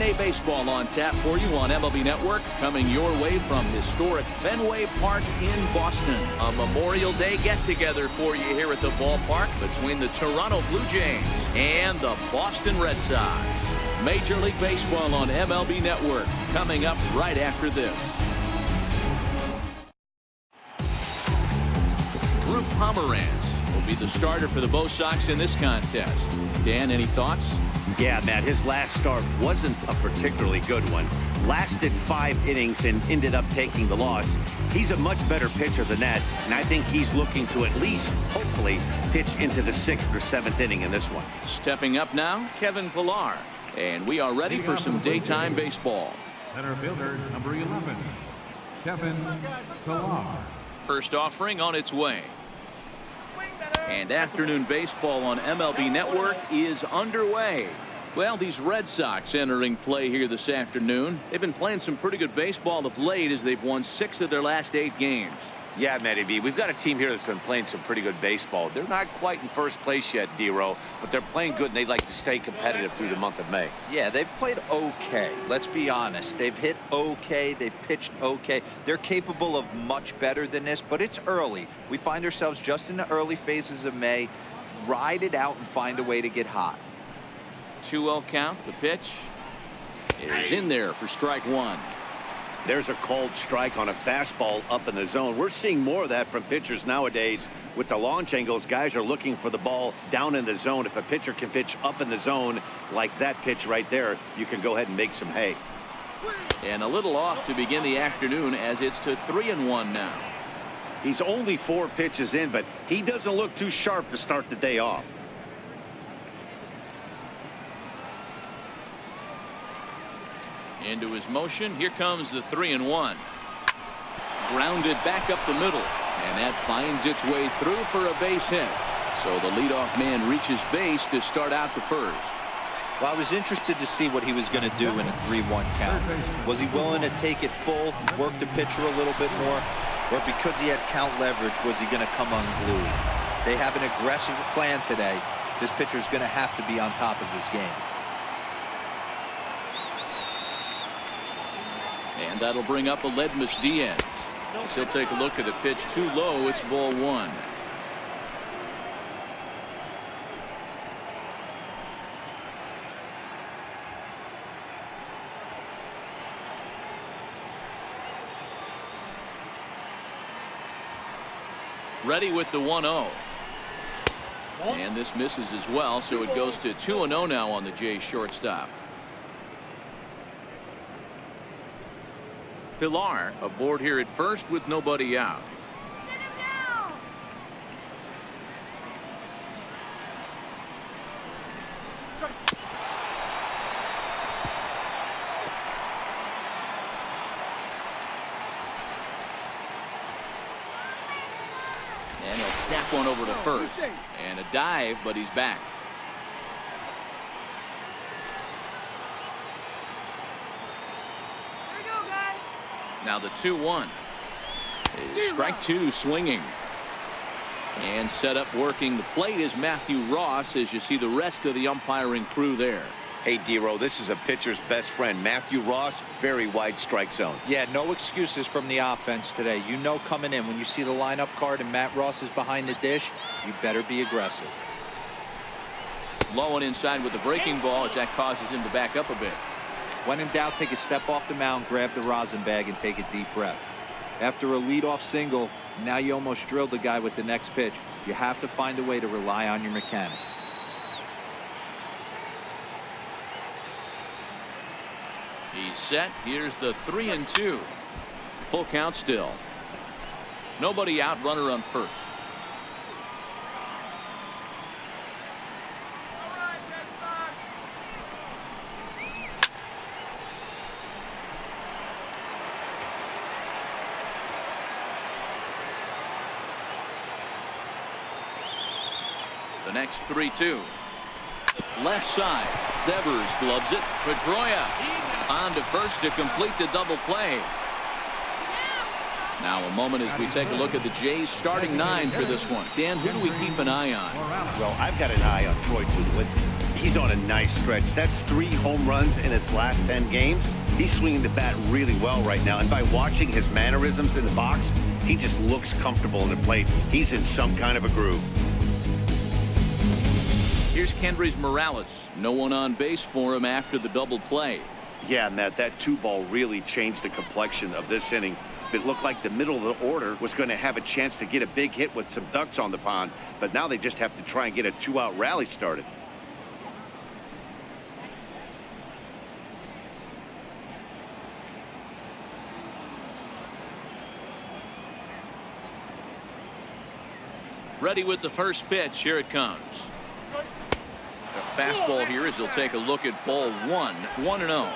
matinee baseball on tap for you on MLB Network, coming your way from historic Fenway Park in Boston. A Memorial Day get-together for you here at the ballpark between the Toronto Blue Jays and the Boston Red Sox. Major League Baseball on MLB Network, coming up right after this. Drew Pomeranz will be the starter for the BOS Sox in this contest. Dan, any thoughts? Yeah, Matt, his last start wasn't a particularly good one. Lasted 5 innings and ended up taking the loss. He's a much better pitcher than that, and I think he's looking to at least, hopefully, pitch into the 6th or 7th inning in this one. Stepping up now, Kevin Pillar. And we are ready for some daytime baseball. Center fielder, number 11, Kevin Pillar. First offering on its way. And afternoon baseball on MLB Network is underway. Well, these Red Sox entering play here this afternoon. They've been playing some pretty good baseball of late as they've won 6 of their last 8 games. Yeah, Matty B, we've got a team here that's been playing some pretty good baseball. They're not quite in first place yet, D-Row, but they're playing good, and they'd like to stay competitive through the month of May. Yeah, they've played okay. Let's be honest. They've hit okay. They've pitched okay. They're capable of much better than this, but it's early. We find ourselves just in the early phases of May. Ride it out and find a way to get hot. 2-0 count. The pitch is in there for strike 1. There's a called strike on a fastball up in the zone. We're seeing more of that from pitchers nowadays. With the launch angles, guys are looking for the ball down in the zone. If a pitcher can pitch up in the zone like that pitch right there, you can go ahead and make some hay. And a little off to begin the afternoon as it's to 3-1 now. He's only 4 pitches in, but he doesn't look too sharp to start the day off. Into his motion. Here comes the 3-1. Grounded back up the middle, and that finds its way through for a base hit. So the leadoff man reaches base to start out the first. Well, I was interested to see what he was going to do in a 3-1 count. Was he willing to take it full, work the pitcher a little bit more, or because he had count leverage, was he going to come unglued? They have an aggressive plan today. This pitcher's going to have to be on top of his game. And that'll bring up Aledmus Diaz. He'll take a look at the pitch too low. It's ball 1. Ready with the 1-0. And this misses as well, so it goes to 2-0 now on the Jays shortstop. Pillar aboard here at first with nobody out. And he'll snap one over to first. And a dive, but he's back. Now the 2-1. Strike 2 swinging. And set up working the plate is Matthew Ross as you see the rest of the umpiring crew there. Hey, D-Row, this is a pitcher's best friend. Matthew Ross, very wide strike zone. Yeah, no excuses from the offense today. You know coming in when you see the lineup card and Matt Ross is behind the dish, you better be aggressive. Low and inside with the breaking ball as that causes him to back up a bit. When in doubt, take a step off the mound, grab the rosin bag, and take a deep breath. After a leadoff single, now you almost drilled the guy with the next pitch. You have to find a way to rely on your mechanics. He's set. Here's the 3-2. Full count still. Nobody out, runner on first. The next 3-2. Left side. Devers gloves it. Pedroia on to first to complete the double play. Now a moment as we take a look at the Jays starting 9 for this one. Dan, who do we keep an eye on? Well, I've got an eye on Troy Tulowitzki. He's on a nice stretch. That's 3 home runs in his last 10 games. He's swinging the bat really well right now. And by watching his mannerisms in the box, he just looks comfortable in the plate. He's in some kind of a groove. Here's Kendrys Morales. No one on base for him after the double play. Yeah, Matt, that 2-ball really changed the complexion of this inning. It looked like the middle of the order was going to have a chance to get a big hit with some ducks on the pond, but now they just have to try and get a 2-out rally started. Ready with the first pitch. Here it comes. A fastball here as he'll take a look at ball 1. 1-0.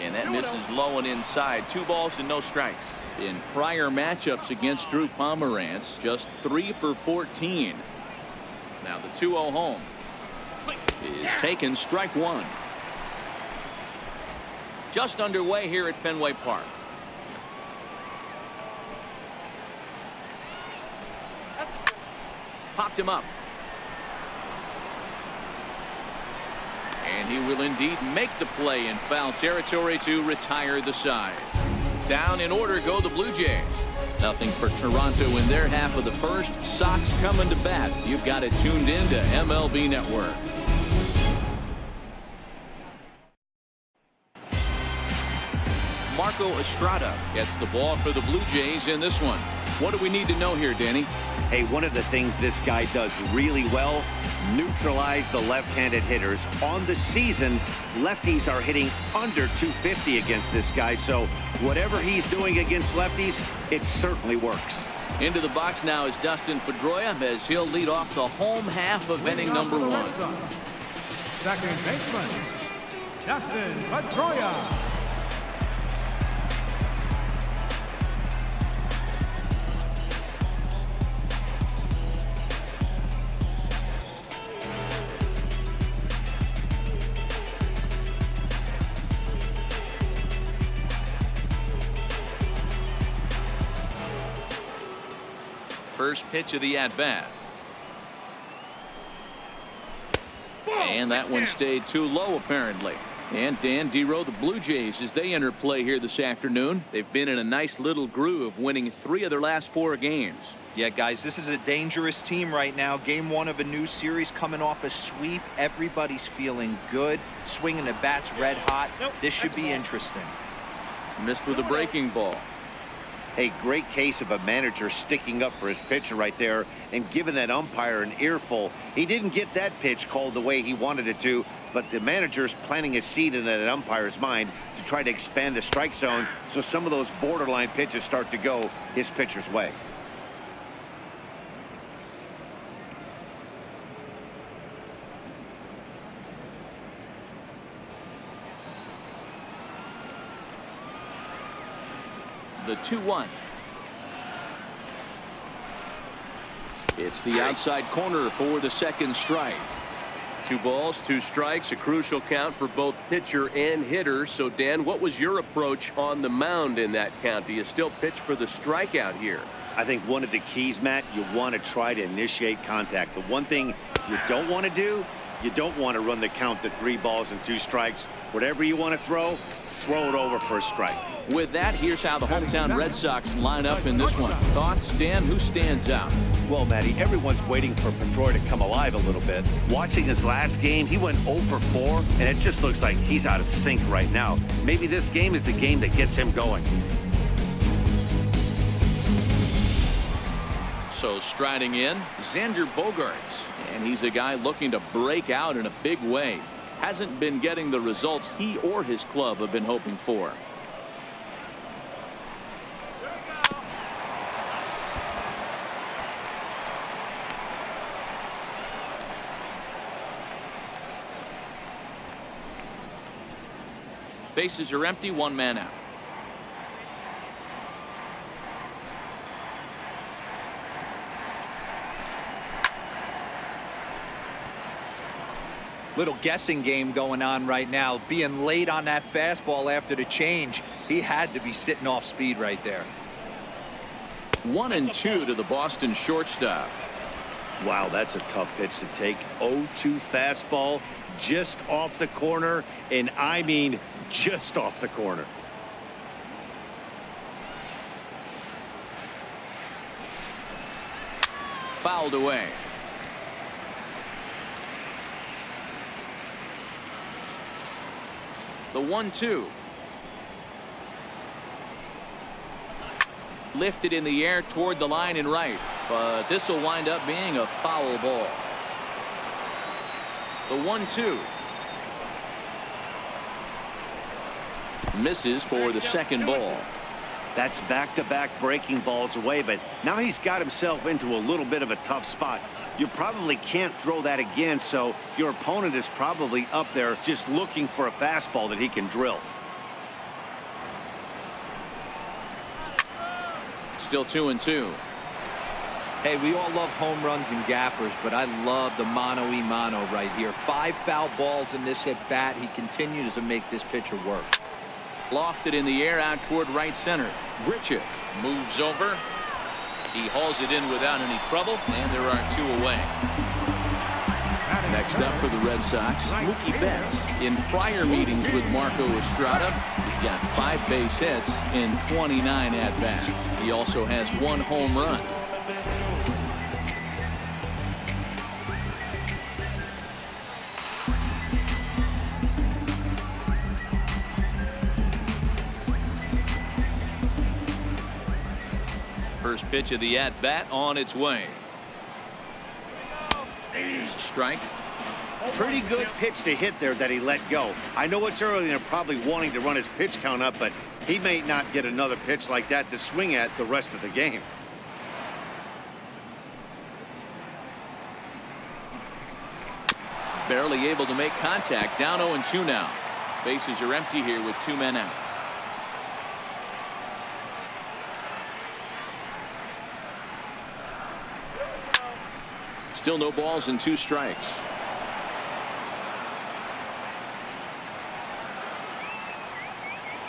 And that misses low and inside. 2 balls and no strikes. In prior matchups against Drew Pomerantz, just 3 for 14. Now the 2-0 home is taken. Strike 1. Just underway here at Fenway Park. Popped him up. And he will indeed make the play in foul territory to retire the side. Down in order go the Blue Jays. Nothing for Toronto in their half of the first. Sox coming to bat. You've got it tuned in to MLB Network. Marco Estrada gets the ball for the Blue Jays in this one. What do we need to know here, Danny? Hey, one of the things this guy does really well, neutralize the left-handed hitters. On the season, lefties are hitting under 250 against this guy, so whatever he's doing against lefties, it certainly works. Into the box now is Dustin Pedroia as he'll lead off the home half of inning number 1. Second baseman, Dustin Pedroia. First pitch of the at-bat. And that one stayed too low, apparently. And Dan Dero, the Blue Jays, as they enter play here this afternoon, they've been in a nice little groove, winning 3 of their last 4 games. Yeah, guys, this is a dangerous team right now. Game 1 of a new series, coming off a sweep. Everybody's feeling good. Swinging the bats red hot. This should be interesting. Missed with a breaking ball. A great case of a manager sticking up for his pitcher right there and giving that umpire an earful. He didn't get that pitch called the way he wanted it to, but the manager's planting a seed in that umpire's mind to try to expand the strike zone so some of those borderline pitches start to go his pitcher's way. The 2-1. It's the outside corner for the second strike. 2 balls, 2 strikes, a crucial count for both pitcher and hitter. So, Dan, what was your approach on the mound in that count? Do you still pitch for the strikeout here? I think one of the keys, Matt, you want to try to initiate contact. The one thing you don't want to do, you don't want to run the count to 3 balls and 2 strikes. Whatever you want to throw it over for a strike. With that, here's how the hometown Red Sox line up in this one. Thoughts, Dan? Who stands out? Well, Matty, everyone's waiting for Pedroia to come alive a little bit. Watching his last game, he went 0 for 4, and it just looks like he's out of sync right now. Maybe this game is the game that gets him going. So striding in, Xander Bogaerts. And he's a guy looking to break out in a big way. Hasn't been getting the results he or his club have been hoping for. Bases are empty, 1 man out. Little guessing game going on right now. Being late on that fastball after the change. He had to be sitting off speed right there. 1-2 to the Boston shortstop. Wow, that's a tough pitch to take. 0-2 fastball just off the corner, and I mean just off the corner. Fouled away. The 1-2. Lifted in the air toward the line and right, but this will wind up being a foul ball. The 1-2. Misses for the second ball. That's back-to-back breaking balls away, but now he's got himself into a little bit of a tough spot. You probably can't throw that again, so your opponent is probably up there just looking for a fastball that he can drill. Still 2-2. Hey, we all love home runs and gappers, but I love the mano-a-mano right here. 5 foul balls in this at bat. He continues to make this pitcher work. Lofted in the air out toward right center. Grichuk moves over. He hauls it in without any trouble, and there are 2 away. Next up for the Red Sox, Mookie Betts. In prior meetings with Marco Estrada, he's got 5 base hits in 29 at-bats. He also has 1 home run. First pitch of the at-bat on its way. There's a strike. Pretty good pitch to hit there that he let go. I know it's early and they're probably wanting to run his pitch count up, but he may not get another pitch like that to swing at the rest of the game. Barely able to make contact. Down 0-2 now. Bases are empty here with 2 men out. Still no balls and 2 strikes.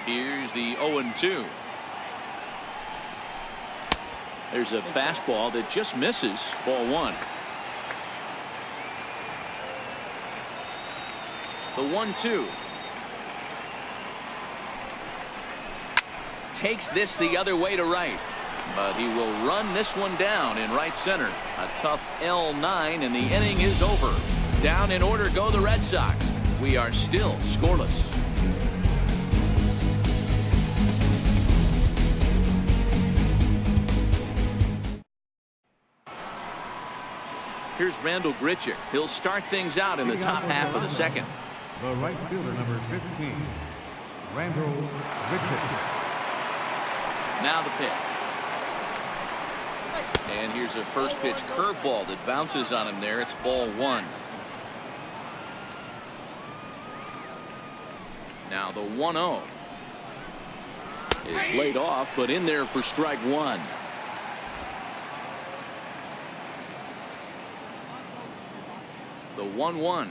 Here's the 0-2. There's a fastball that just misses. Ball 1. The 1-2. Takes this the other way to right, but he will run this one down in right center. A tough L9, and the inning is over. Down in order go the Red Sox. We are still scoreless. Here's Randall Grichuk. He'll start things out in the top half of the second. The right fielder, number 15, Randall Grichuk. Now the pitch. And here's a first pitch curveball that bounces on him there. It's ball 1. Now the 1-0 is laid off, but in there for strike 1. The 1-1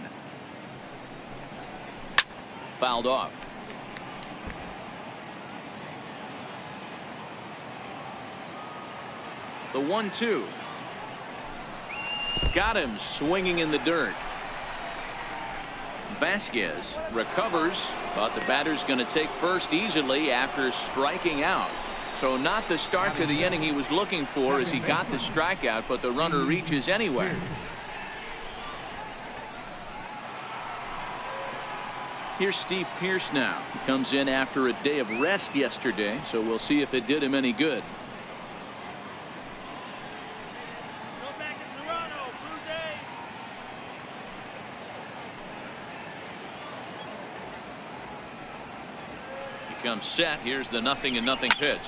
fouled off. The 1-2 got him swinging in the dirt. Vasquez recovers, but the batter's going to take first easily after striking out. So not the start to the inning he was looking for as he got the strikeout, but the runner reaches anyway. Here's Steve Pearce now. He comes in after a day of rest yesterday, so we'll see if it did him any good. He comes set. Here's the 0-0 pitch.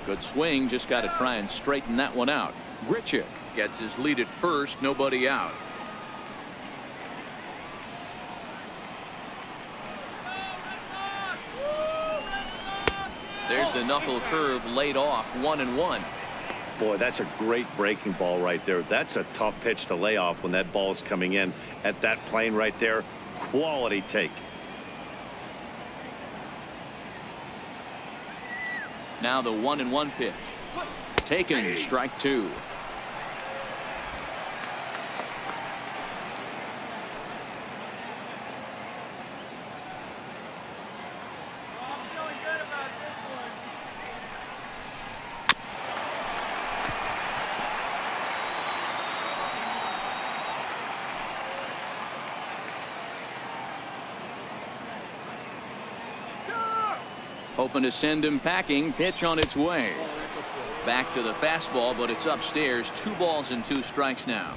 Good swing. Just got to try and straighten that one out. Grichuk gets his lead at first. Nobody out. There's the knuckle curve laid off. 1-1. Boy, that's a great breaking ball right there. That's a tough pitch to lay off when that ball is coming in at that plane right there. Quality take. Now the 1-1 pitch. Taken, strike two. Hoping to send him packing. Pitch on its way. Back to the fastball, but it's upstairs. 2 balls and 2 strikes now.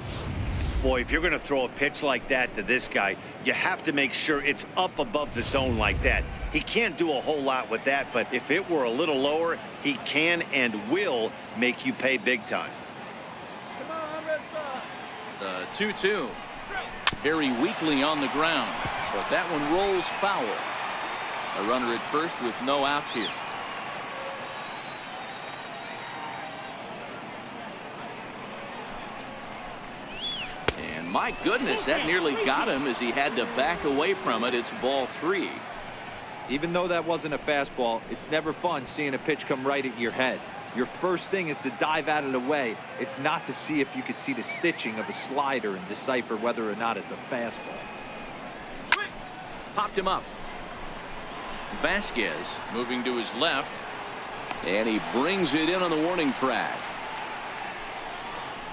Boy, if you're going to throw a pitch like that to this guy, you have to make sure it's up above the zone like that. He can't do a whole lot with that, but if it were a little lower, he can and will make you pay big time. The 2-2. Very weakly on the ground, but that one rolls foul. A runner at first with no outs here. And my goodness, that nearly got him as he had to back away from it. It's ball 3. Even though that wasn't a fastball, it's never fun seeing a pitch come right at your head. Your first thing is to dive out of the way. It's not to see if you could see the stitching of a slider and decipher whether or not it's a fastball. Popped him up. Vasquez moving to his left, and he brings it in on the warning track.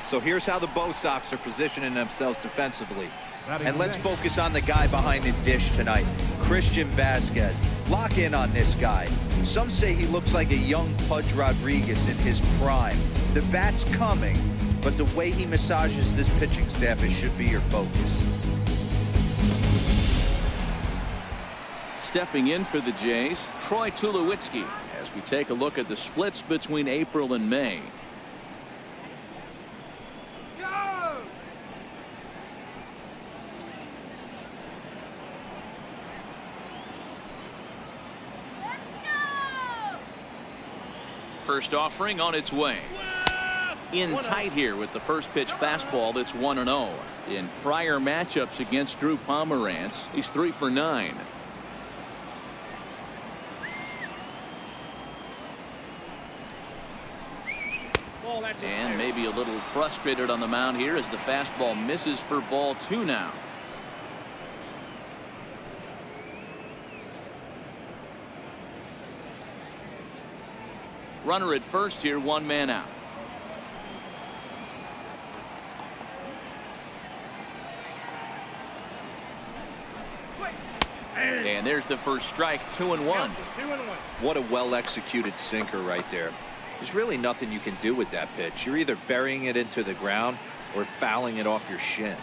So here's how the Bo Sox are positioning themselves defensively. And let's focus on the guy behind the dish tonight, Christian Vasquez. Lock in on this guy. Some say he looks like a young Pudge Rodriguez in his prime. The bat's coming, but the way he massages this pitching staff, it should be your focus. Stepping in for the Jays, Troy Tulowitzki, as we take a look at the splits between April and May. First offering on its way. In tight here with the first pitch fastball that's 1-0. In prior matchups against Drew Pomerantz, he's 3 for 9. And maybe a little frustrated on the mound here as the fastball misses for ball 2 now. Runner at first here, 1 man out. And there's the first strike, 2-1. What a well-executed sinker right there. There's really nothing you can do with that pitch. You're either burying it into the ground or fouling it off your shin.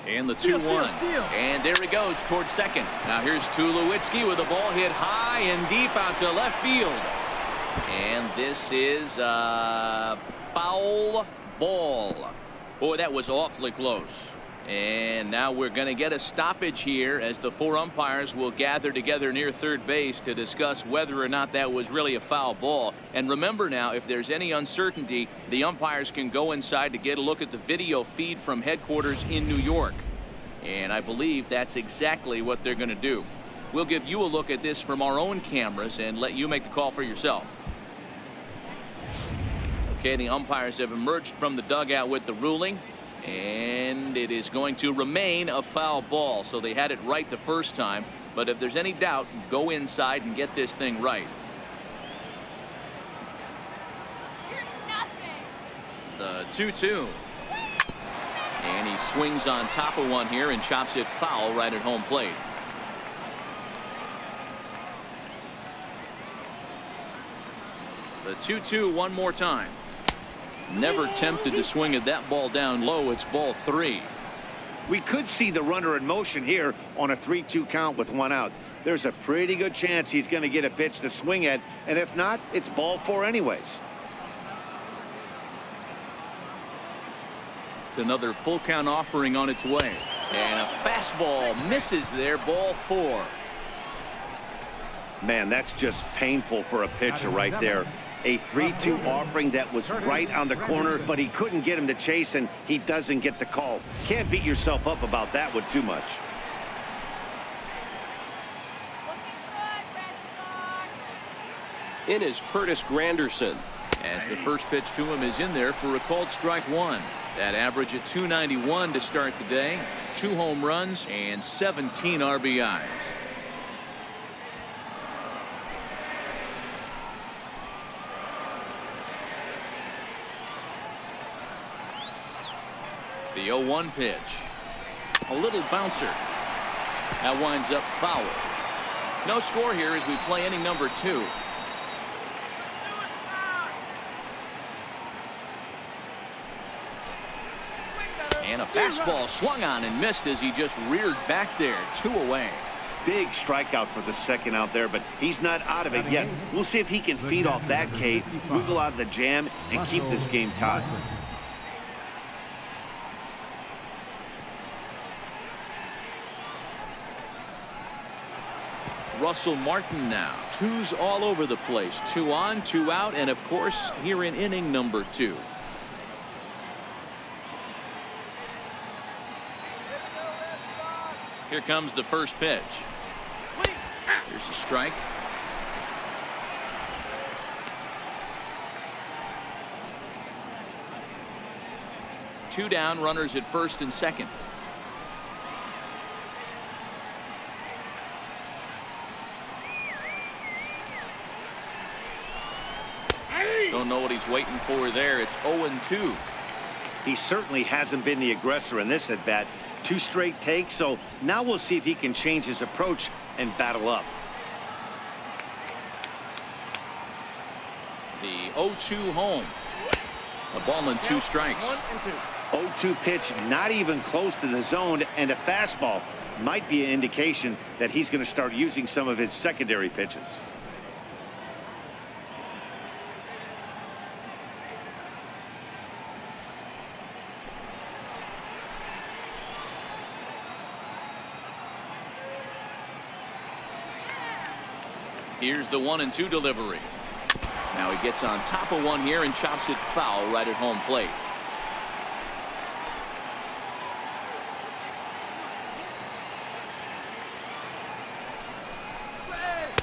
And the 2-1. And there he goes towards second. Now here's Tulowitzki with a ball hit high and deep out to left field. And this is a foul ball. Boy, that was awfully close. And now we're going to get a stoppage here as the 4 umpires will gather together near third base to discuss whether or not that was really a foul ball. And remember now, if there's any uncertainty, the umpires can go inside to get a look at the video feed from headquarters in New York. And I believe that's exactly what they're going to do. We'll give you a look at this from our own cameras and let you make the call for yourself. Okay, the umpires have emerged from the dugout with the ruling. And it is going to remain a foul ball. So they had it right the first time. But if there's any doubt, go inside and get this thing right. The 2-2. And he swings on top of one here and chops it foul right at home plate. The 2-2 one more time. Never tempted to swing at that ball down low. It's ball 3. We could see the runner in motion here on a 3-2 count with 1 out. there's a pretty good chance he's going to get a pitch to swing at, and if not, it's ball 4 anyways. Another full count offering on its way. And a fastball misses there, ball 4. Man, that's just painful for a pitcher right there. A 3-2 offering that was right on the corner, but he couldn't get him to chase, and he doesn't get the call. Can't beat yourself up about that one too much. In is Curtis Granderson. As the first pitch to him is in there for a called strike 1. That average at 291 to start the day. 2 home runs and 17 RBIs. The 0-1 pitch. A little bouncer. That winds up foul. No score here as we play inning number 2. And a fastball swung on and missed as he just reared back there. 2 away. Big strikeout for the second out there, but he's not out of it yet. We'll see if he can feed off that K, wiggle out of the jam, and keep this game tied. Russell Martin now. 2s all over the place. 2 on, 2 out, and of course here in inning number 2. Here comes the first pitch. Here's a strike. Two down, runners at first and second. Don't know what he's waiting for there. It's 0-2. He certainly hasn't been the aggressor in this at bat. 2 straight takes, so now we'll see if he can change his approach and battle up. The 0-2 home. A ball and 2 strikes. 0-2 pitch, not even close to the zone, and a fastball might be an indication that he's going to start using some of his secondary pitches. Here's the 1-2 delivery. Now he gets on top of one here and chops it foul right at home plate.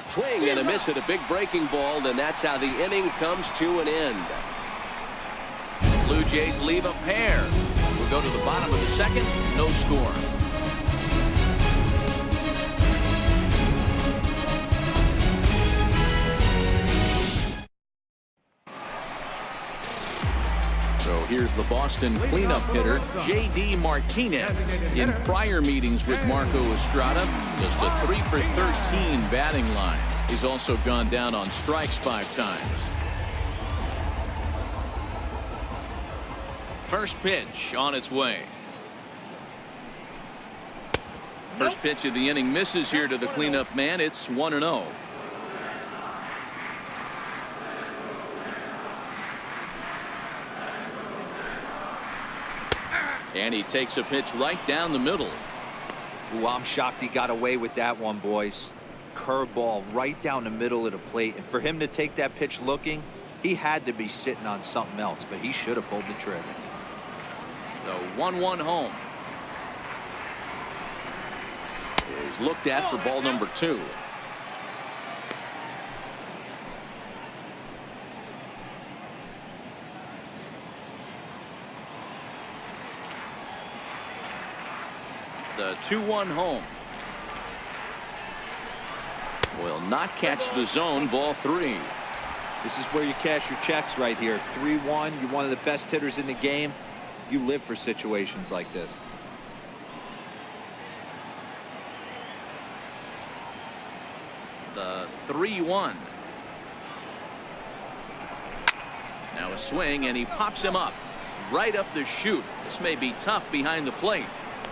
Swing and a miss at a big breaking ball, and that's how the inning comes to an end. Blue Jays leave a pair. We'll go to the bottom of the second. No score. So here's the Boston cleanup hitter, J.D. Martinez. In prior meetings with Marco Estrada, just a 3 for 13 batting line. He's also gone down on strikes 5 times. First pitch on its way. First pitch of the inning misses here to the cleanup man. It's 1-0. And he takes a pitch right down the middle. Ooh, I'm shocked he got away with that one, boys. Curveball right down the middle of the plate. And for him to take that pitch looking, he had to be sitting on something else, but he should have pulled the trigger. The 1-1 home. He's looked at for ball number 2. The 2-1 home. Will not catch the zone. Ball 3. This is where you cash your checks right here. 3-1. You're one of the best hitters in the game. You live for situations like this. The 3-1. Now a swing, and he pops him up right up the chute. This may be tough behind the plate.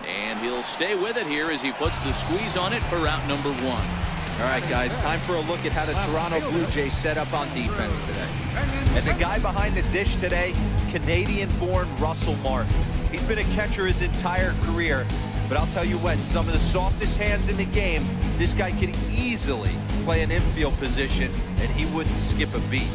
And he'll stay with it here as he puts the squeeze on it for out number 1. All right, guys, time for a look at how the Toronto Blue Jays set up on defense today. And the guy behind the dish today, Canadian-born Russell Martin. He's been a catcher his entire career, but I'll tell you what, some of the softest hands in the game, this guy could easily play an infield position, and he wouldn't skip a beat.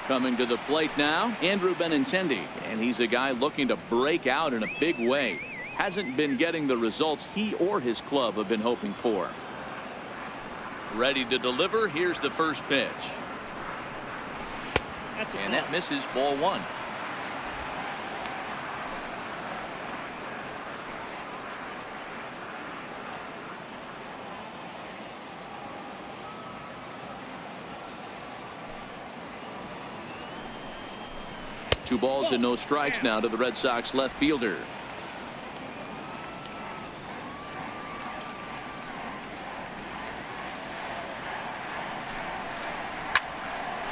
Coming to the plate now, Andrew Benintendi, and he's a guy looking to break out in a big way. Hasn't been getting the results he or his club have been hoping for. Ready to deliver. Here's the first pitch. And that misses, ball one. Two balls and no strikes now to the Red Sox left fielder.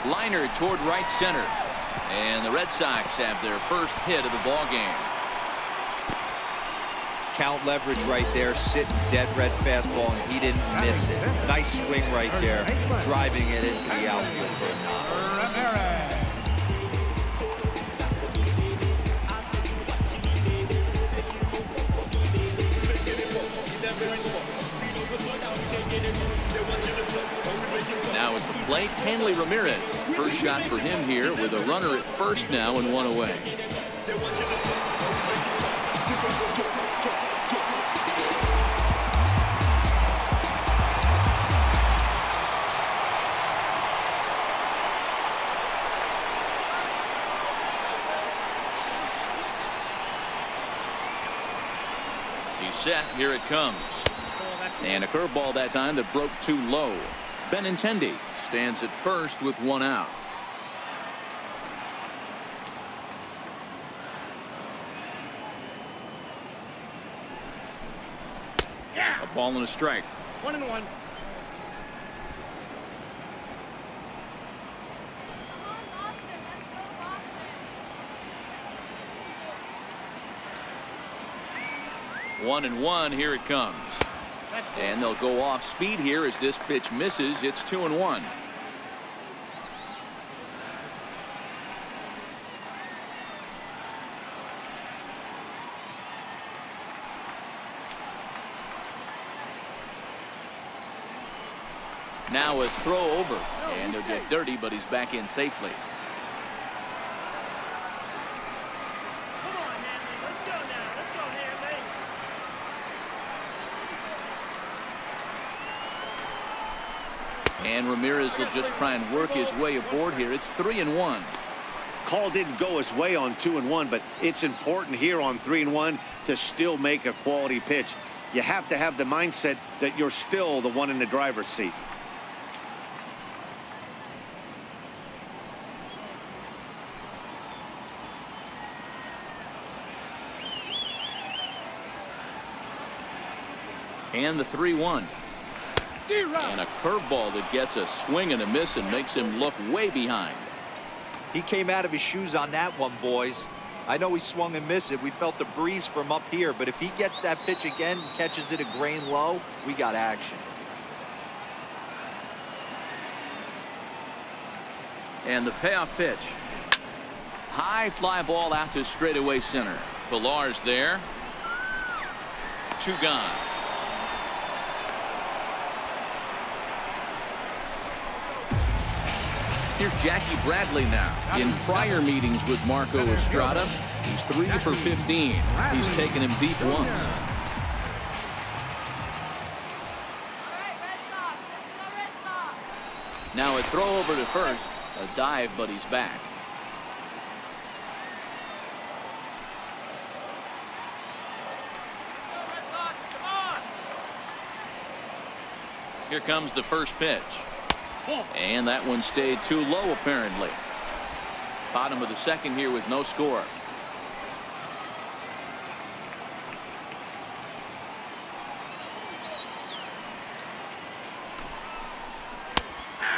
Liner toward right center, and the Red Sox have their first hit of the ball game. Count leverage right there, sitting dead red fastball, and he didn't miss it. Nice swing right there, driving it into the outfield for a knock. Now at the plate, Hanley Ramirez. First shot for him here with a runner at first now and one away. He's set. Here it comes. And a curveball that time that broke too low. Benintendi stands at first with one out. A ball and a strike. 1-1. One and one. Here it comes. And they'll go off speed here as this pitch misses. It's 2-1. Now a throw over, and he'll get dirty, but he's back in safely. And Ramirez will just try and work his way aboard here. It's 3-1. Call didn't go his way on 2-1, but it's important here on 3-1 to still make a quality pitch. You have to have the mindset that you're still the one in the driver's seat. And the 3-1. And a curveball that gets a swing and a miss and makes him look way behind. He came out of his shoes on that one, boys. I know he swung and missed it. We felt the breeze from up here, but if he gets that pitch again and catches it a grain low, we got action. And the payoff pitch. High fly ball out to straightaway center. Pillar's there. Two gone. Here's Jackie Bradley now. In prior meetings with Marco Estrada, he's 3 for 15. He's taken him deep once. Now a throw over to first. A dive, but he's back. Here comes the first pitch. And that one stayed too low, apparently. Bottom of the second here with no score.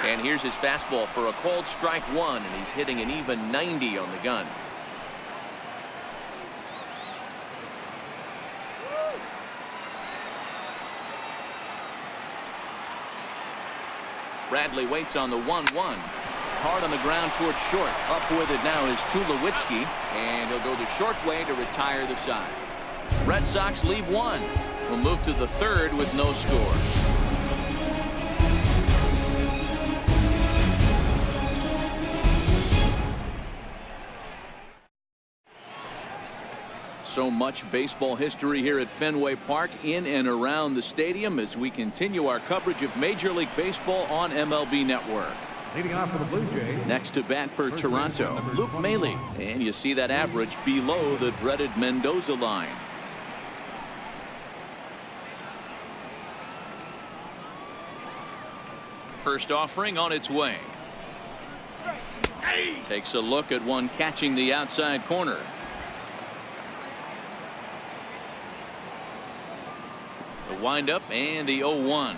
And here's his fastball for a called strike one, and he's hitting an even 90 on the gun. Bradley waits on the 1-1. Hard on the ground towards short. Up with it now is Tulowitzki, and he'll go the short way to retire the side. Red Sox leave one. We'll move to the third with no scores. So much baseball history here at Fenway Park in and around the stadium as we continue our coverage of Major League Baseball on MLB Network. Leading off for the Blue Jays. Next to bat for Toronto, Luke Maile. And you see that average below the dreaded Mendoza line. First offering on its way. Takes a look at one catching the outside corner. The windup and the 0-1.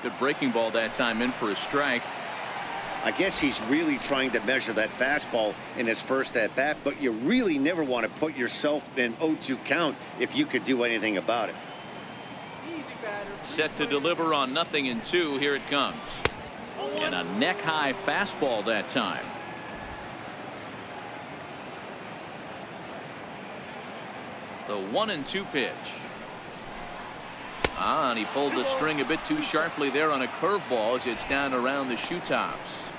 Good breaking ball that time, in for a strike. I guess he's really trying to measure that fastball in his first at bat, but you really never want to put yourself in an 0-2 count if you could do anything about it. Set to deliver on 0-2. Here it comes. And a neck high fastball that time. The 1-2 pitch. And he pulled the string a bit too sharply there on a curveball as it's down around the shoe tops.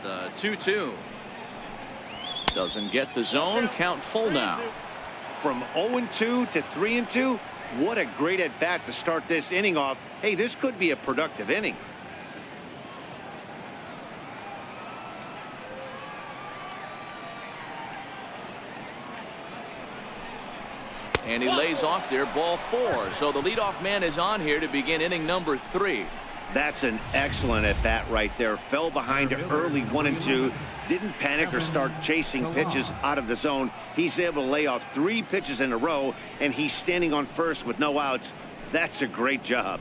The 2-2. Doesn't get the zone. Count full now. From 0-2 to 3-2, what a great at bat to start this inning off. Hey, this could be a productive inning. And he lays off there, ball 4. So the leadoff man is on here to begin inning number 3. That's an excellent at bat right there. Fell behind early 1-2. Didn't panic or start chasing pitches out of the zone. He's able to lay off 3 pitches in a row, and he's standing on first with no outs. That's a great job.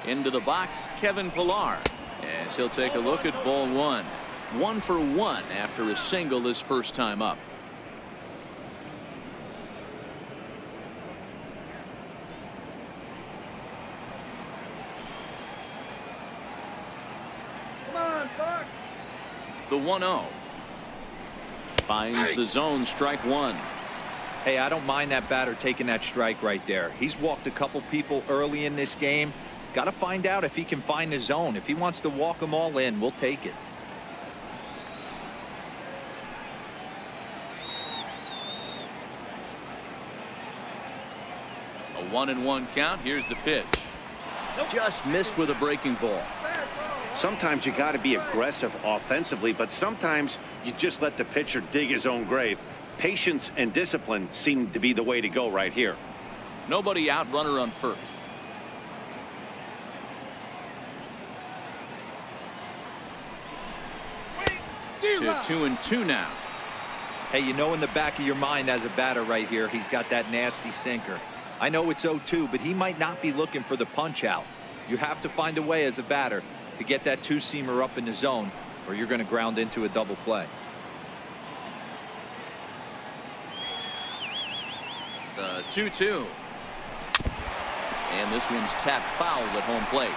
Into the box, Kevin Pillar. As he'll take a look at ball 1. 1 for 1 after a single his first time up. Come on, Fox. The 1-0. Finds the zone, strike 1. Hey, I don't mind that batter taking that strike right there. He's walked a couple people early in this game. Got to find out if he can find the zone. If he wants to walk them all in, we'll take it. A 1-1 count. Here's the pitch. Just missed with a breaking ball. Sometimes you got to be aggressive offensively, but sometimes you just let the pitcher dig his own grave. Patience and discipline seem to be the way to go right here. Nobody out, runner on first. To 2-2 now. Hey, you know in the back of your mind as a batter right here, he's got that nasty sinker. I know it's 0-2, but he might not be looking for the punch out. You have to find a way as a batter to get that 2-seamer up in the zone, or you're going to ground into a double play. The 2-2. And this one's tapped foul at home plate.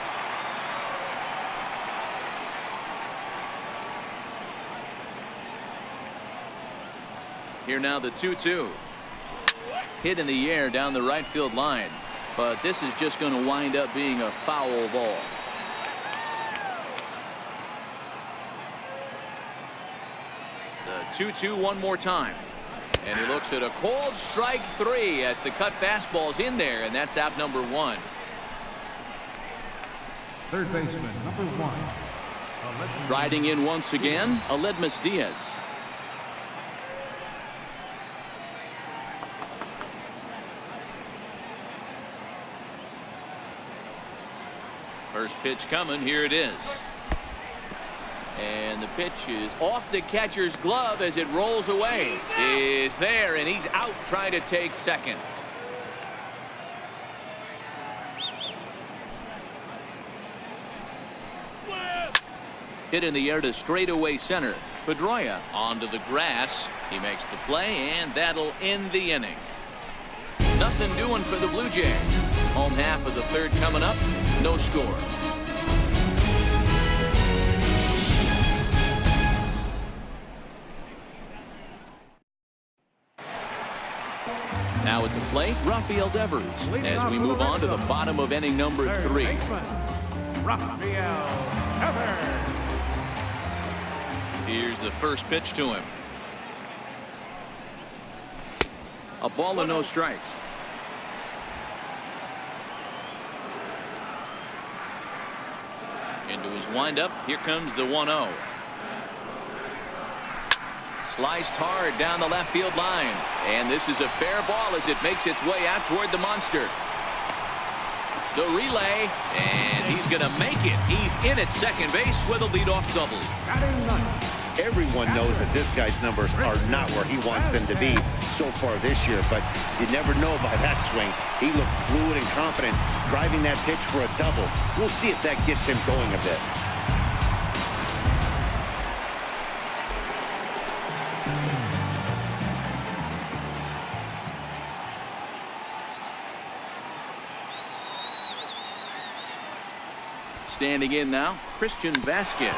Here now the 2-2. Hit in the air down the right field line. But this is just going to wind up being a foul ball. The 2-2 one more time. And he looks at a cold strike 3 as the cut fastball's in there, and that's out number 1. Third baseman, number 1. Striding in once again, Aledmus Diaz. First pitch coming. Here it is. And the pitch is off the catcher's glove as it rolls away. Is there, and he's out trying to take second. Hit in the air to straightaway center. Pedroia onto the grass. He makes the play, and that'll end the inning. Nothing doing for the Blue Jays. Home half of the third coming up. No score. Now at the plate, Rafael Devers, as we move on to the bottom of inning number 3. Rafael Devers. Here's the first pitch to him. A ball and no strikes. Into his windup. Here comes the 1-0. Sliced hard down the left field line. And this is a fair ball as it makes its way out toward the monster. The relay, and he's going to make it. He's in at second base with a leadoff double. Everyone knows that this guy's numbers are not where he wants them to be so far this year, but you never know by that swing. He looked fluid and confident driving that pitch for a double. We'll see if that gets him going a bit. Standing in now, Christian Vasquez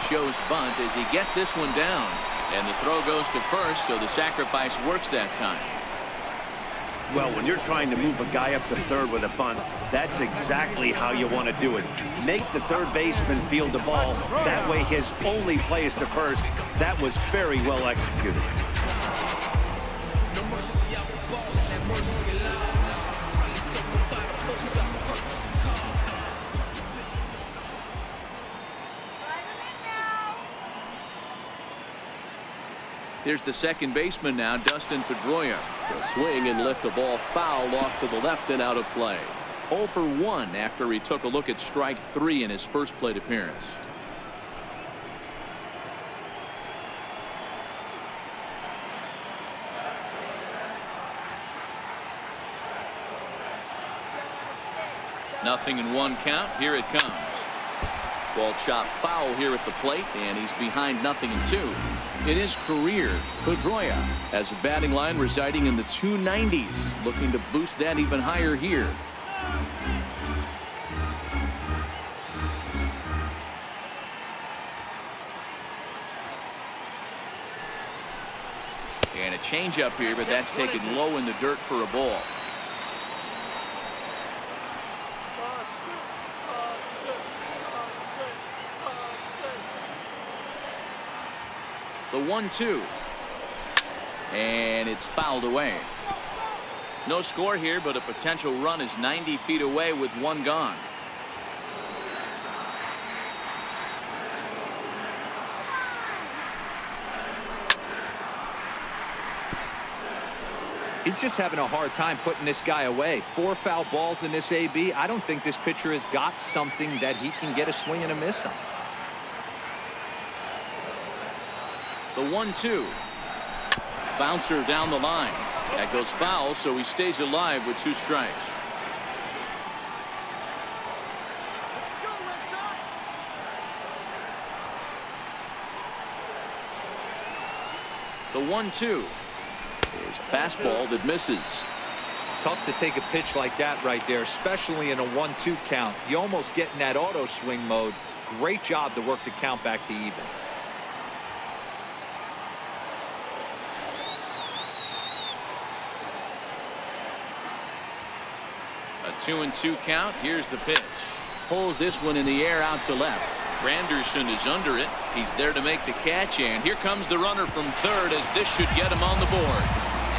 shows bunt as he gets this one down. And the throw goes to first, so the sacrifice works that time. Well, when you're trying to move a guy up to third with a bunt, that's exactly how you want to do it. Make the third baseman field the ball. That way his only play is to first. That was very well executed. Here's the second baseman now, Dustin Pedroia. A swing and lift the ball foul off to the left and out of play. 0 for 1 after he took a look at strike 3 in his first plate appearance. Nothing in 1 count. Here it comes. Ball chopped foul here at the plate, and he's behind 0-2. In his career, Pedroia has a batting line residing in the 290s, looking to boost that even higher here. And a changeup here, but that's taken low in the dirt for a ball. The 1-2. And it's fouled away. No score here, but a potential run is 90 feet away with 1 gone. He's just having a hard time putting this guy away. 4 foul balls in this AB. I don't think this pitcher has got something that he can get a swing and a miss on. The 1-2. Bouncer down the line. That goes foul, so he stays alive with 2 strikes. The 1-2 is a fastball that misses. Tough to take a pitch like that right there, especially in a 1-2 count. You almost get in that auto swing mode. Great job to work the count back to even. A 2-2 count. Here's the pitch. Pulls this one in the air out to left. Granderson is under it. He's there to make the catch, and here comes the runner from third as this should get him on the board.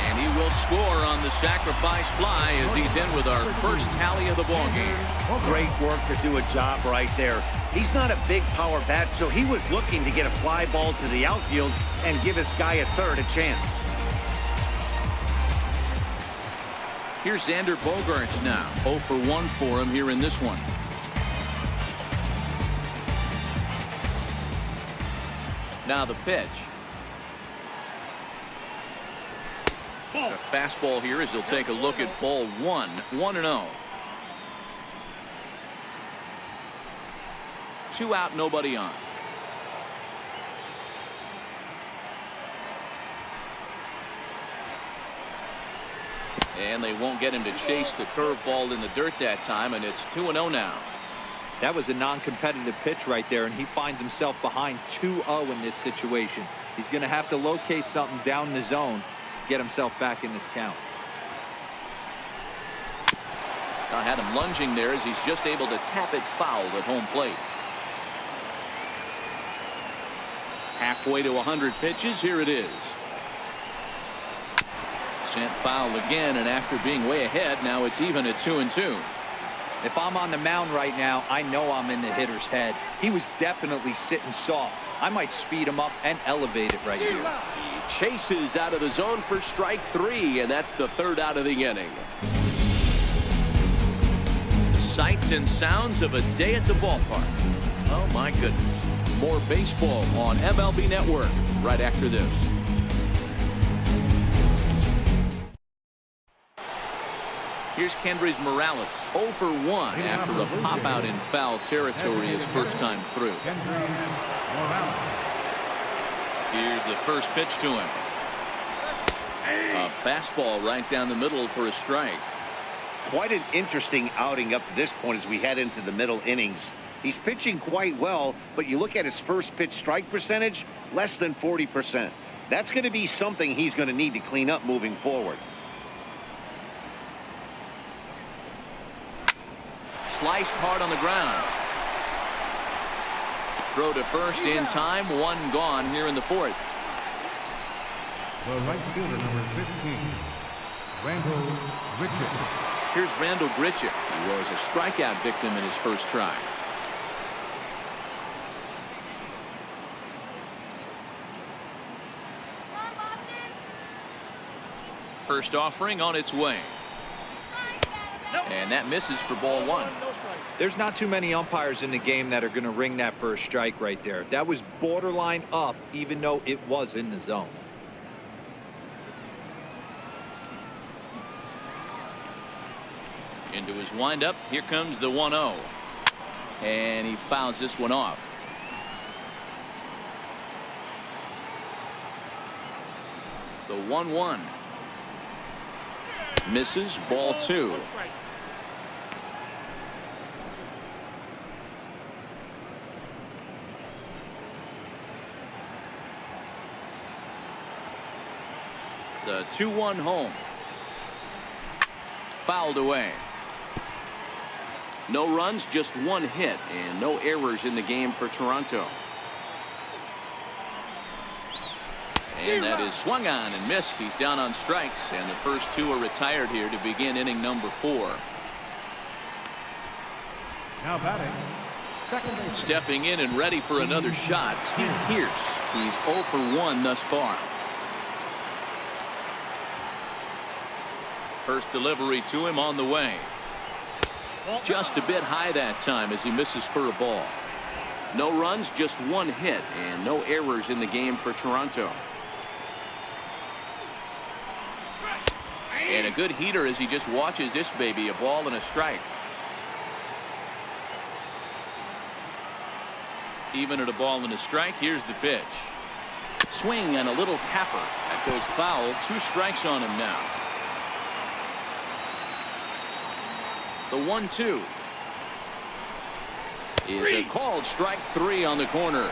And he will score on the sacrifice fly as he's in with our first tally of the ballgame. Great work to do a job right there. He's not a big power bat, so he was looking to get a fly ball to the outfield and give his guy at third a chance. Here's Xander Bogaerts now. 0 for 1 for him here in this one. Now the pitch. A fastball here as he'll take a look at ball one. 1-0. 2 out, nobody on. And they won't get him to chase the curveball in the dirt that time, and it's 2-0 now. That was a non-competitive pitch right there, and he finds himself behind 2-0 in this situation. He's going to have to locate something down the zone, get himself back in this count. I had him lunging there as he's just able to tap it foul at home plate. Halfway to 100 pitches, here it is. Sent foul again, and after being way ahead, now it's even at 2-2. If I'm on the mound right now, I know I'm in the hitter's head. He was definitely sitting soft. I might speed him up and elevate it right here. He chases out of the zone for strike 3, and that's the 3rd out of the inning. Sights and sounds of a day at the ballpark. Oh my goodness. More baseball on MLB Network right after this. Here's Kendrys Morales, 0 for 1 after a pop out in foul territory his first time through. Here's the first pitch to him. A fastball right down the middle for a strike. Quite an interesting outing up to this point as we head into the middle innings. He's pitching quite well, but you look at his first pitch strike percentage, less than 40%. That's going to be something he's going to need to clean up moving forward. Sliced hard on the ground. Throw to first in time. 1 gone here in the 4th. The right fielder, number 15, Randall Richards. Here's Randall Grichuk. He was a strikeout victim in his first try. First offering on its way. And that misses for ball 1. There's not too many umpires in the game that are going to ring that first strike right there. That was borderline up, even though it was in the zone. Into his windup. Here comes the 1-0. And he fouls this one off. The 1-1. Misses, ball 2. The 2-1 home. Fouled away. No runs, just 1 hit, and no errors in the game for Toronto. And that is swung on and missed. He's down on strikes, and the first 2 are retired here to begin inning number 4. Now batting, second base. Stepping in and ready for another shot, Steve Pearce. He's 0 for 1 thus far. First delivery to him on the way. Just a bit high that time as he misses for a ball. No runs, just 1 hit, and no errors in the game for Toronto. And a good heater as he just watches this baby, a ball and a strike. Even at a ball and a strike, here's the pitch. Swing and a little tapper. That goes foul. 2 strikes on him now. The 1-2 is a called strike 3 on the corner.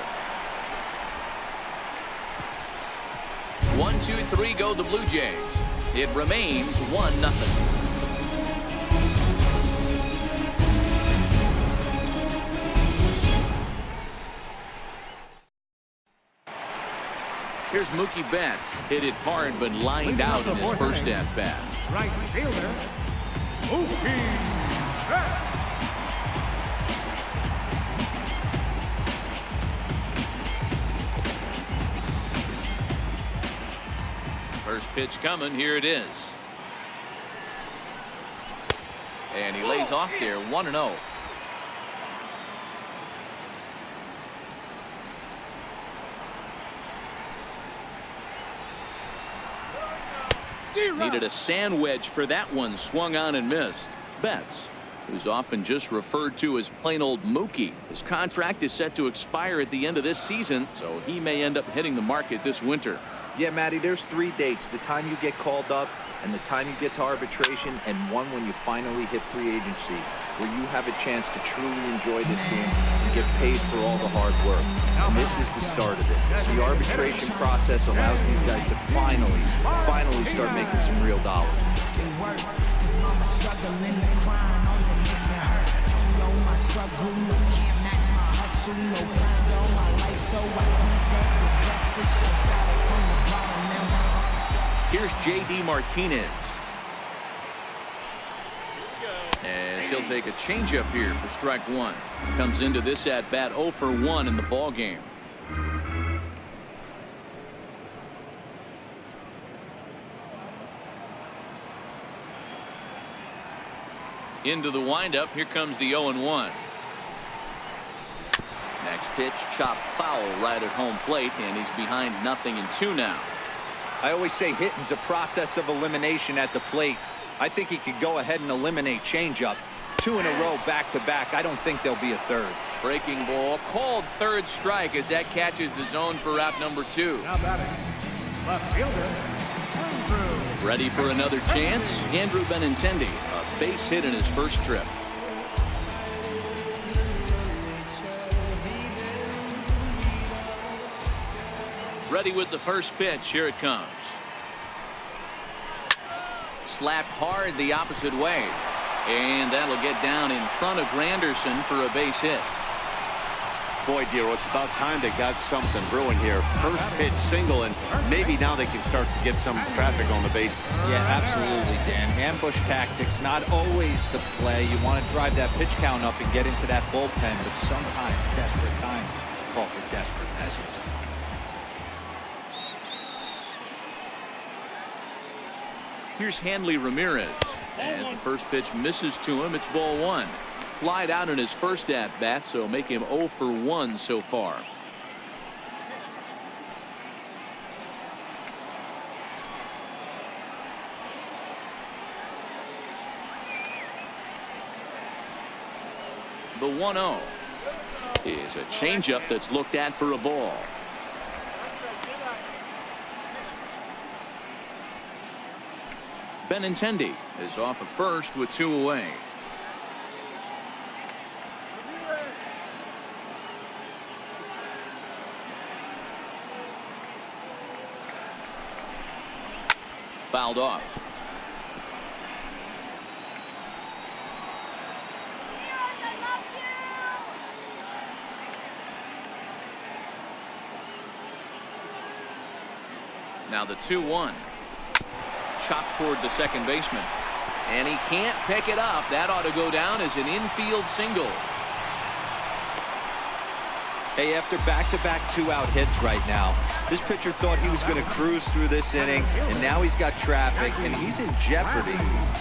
1, 2, 3 go the Blue Jays. It remains 1-0. Here's Mookie Betts. Hit it hard but lined out in his first at-bat. Right fielder, Mookie Betts. First pitch coming. Here it is. And he lays off there. 1-0. Needed a sand wedge for that one. Swung on and missed. Betts, who's often just referred to as plain old Mookie. His contract is set to expire at the end of this season, so he may end up hitting the market this winter. Yeah, Matty, there's 3 dates: the time you get called up, and the time you get to arbitration, and one when you finally hit free agency, where you have a chance to truly enjoy this game and get paid for all the hard work. And this is the start of it. The arbitration process allows these guys to finally start making some real dollars in this game. Here's J.D. Martinez. As he'll take a changeup here for strike one. Comes into this at bat 0 for 1 in the ball game. Into the windup. Here comes the 0-1. Next pitch, chopped foul right at home plate, and he's behind 0-2 now. I always say hitting's a process of elimination at the plate. I think he could go ahead and eliminate changeup. 2 in a row back-to-back. I don't think there'll be a third. Breaking ball called third strike as that catches the zone for out number 2. Now batting, left fielder, Andrew. Ready for another chance? Andrew Benintendi, a base hit in his first trip. Ready with the first pitch. Here it comes. Slapped hard the opposite way. And that'll get down in front of Granderson for a base hit. Boy, Dero, it's about time they got something brewing here. First pitch single, and maybe now they can start to get some traffic on the bases. Yeah, absolutely, Dan. Ambush tactics, not always the play. You want to drive that pitch count up and get into that bullpen, but sometimes desperate times call for desperate measures. Here's Hanley Ramirez. As the first pitch misses to him, it's ball 1. Flied out in his first at-bat, so make him 0 for 1 so far. The 1-0 is a changeup that's looked at for a ball. Benintendi is off at first with 2 away. Fouled off. Now the 2-1. Chopped toward the second baseman. And he can't pick it up. That ought to go down as an infield single. Hey, after back-to-back 2-out hits right now, this pitcher thought he was going to cruise through this inning, and now he's got traffic, and he's in jeopardy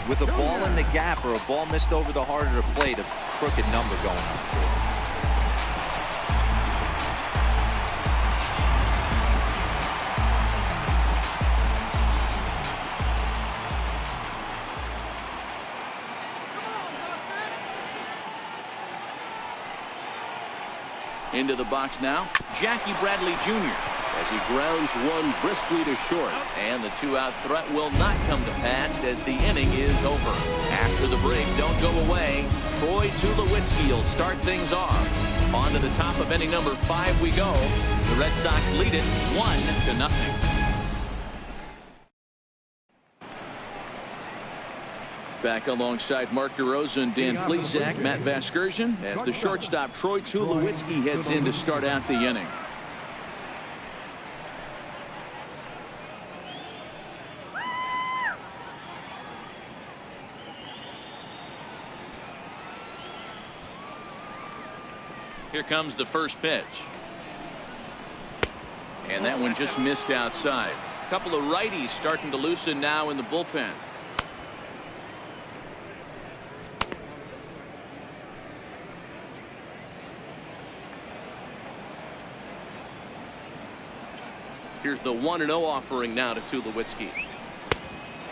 with a ball in the gap or a ball missed over the heart of the plate, a crooked number going on. Into the box now, Jackie Bradley Jr. as he grounds one briskly to short. And the 2-out threat will not come to pass as the inning is over. After the break, don't go away. Troy Tulowitzki will start things off. On to the top of inning number 5 we go. The Red Sox lead it 1-0. Back alongside Mark DeRosa and Dan Plesac, Matt Vasgersian, as the shortstop Troy Tulowitzki heads in to start out the inning. Here comes the first pitch. And that one just missed outside. A couple of righties starting to loosen now in the bullpen. Here's the 1-0 offering now to Tulowitzki.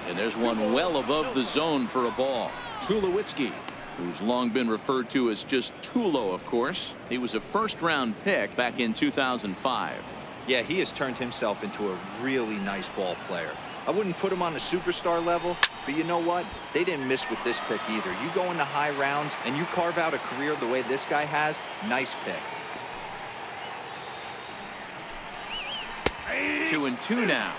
And there's one well above the zone for a ball. Tulowitzki, who's long been referred to as just Tulo, of course. He was a first-round pick back in 2005. Yeah, he has turned himself into a really nice ball player. I wouldn't put him on a superstar level, but you know what? They didn't miss with this pick either. You go into high rounds and you carve out a career the way this guy has, nice pick. 2-2 now.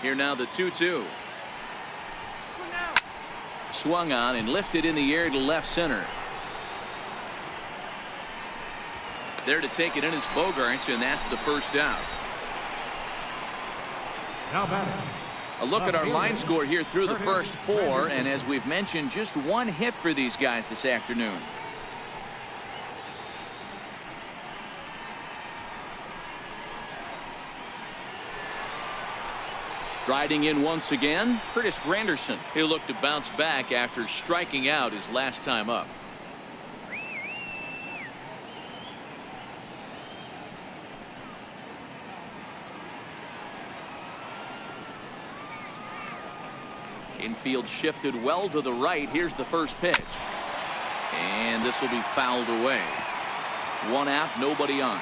Here now the 2-2. Swung on and lifted in the air to left center. There to take it in is Bogarts, and that's the first out. Now batting. A look at our line score here through the first 4, and as we've mentioned, just one hit for these guys this afternoon. Striding in once again, Curtis Granderson. He'll look to bounce back after striking out his last time up. Infield shifted well to the right. Here's the first pitch. And this will be fouled away. 1 out, nobody on.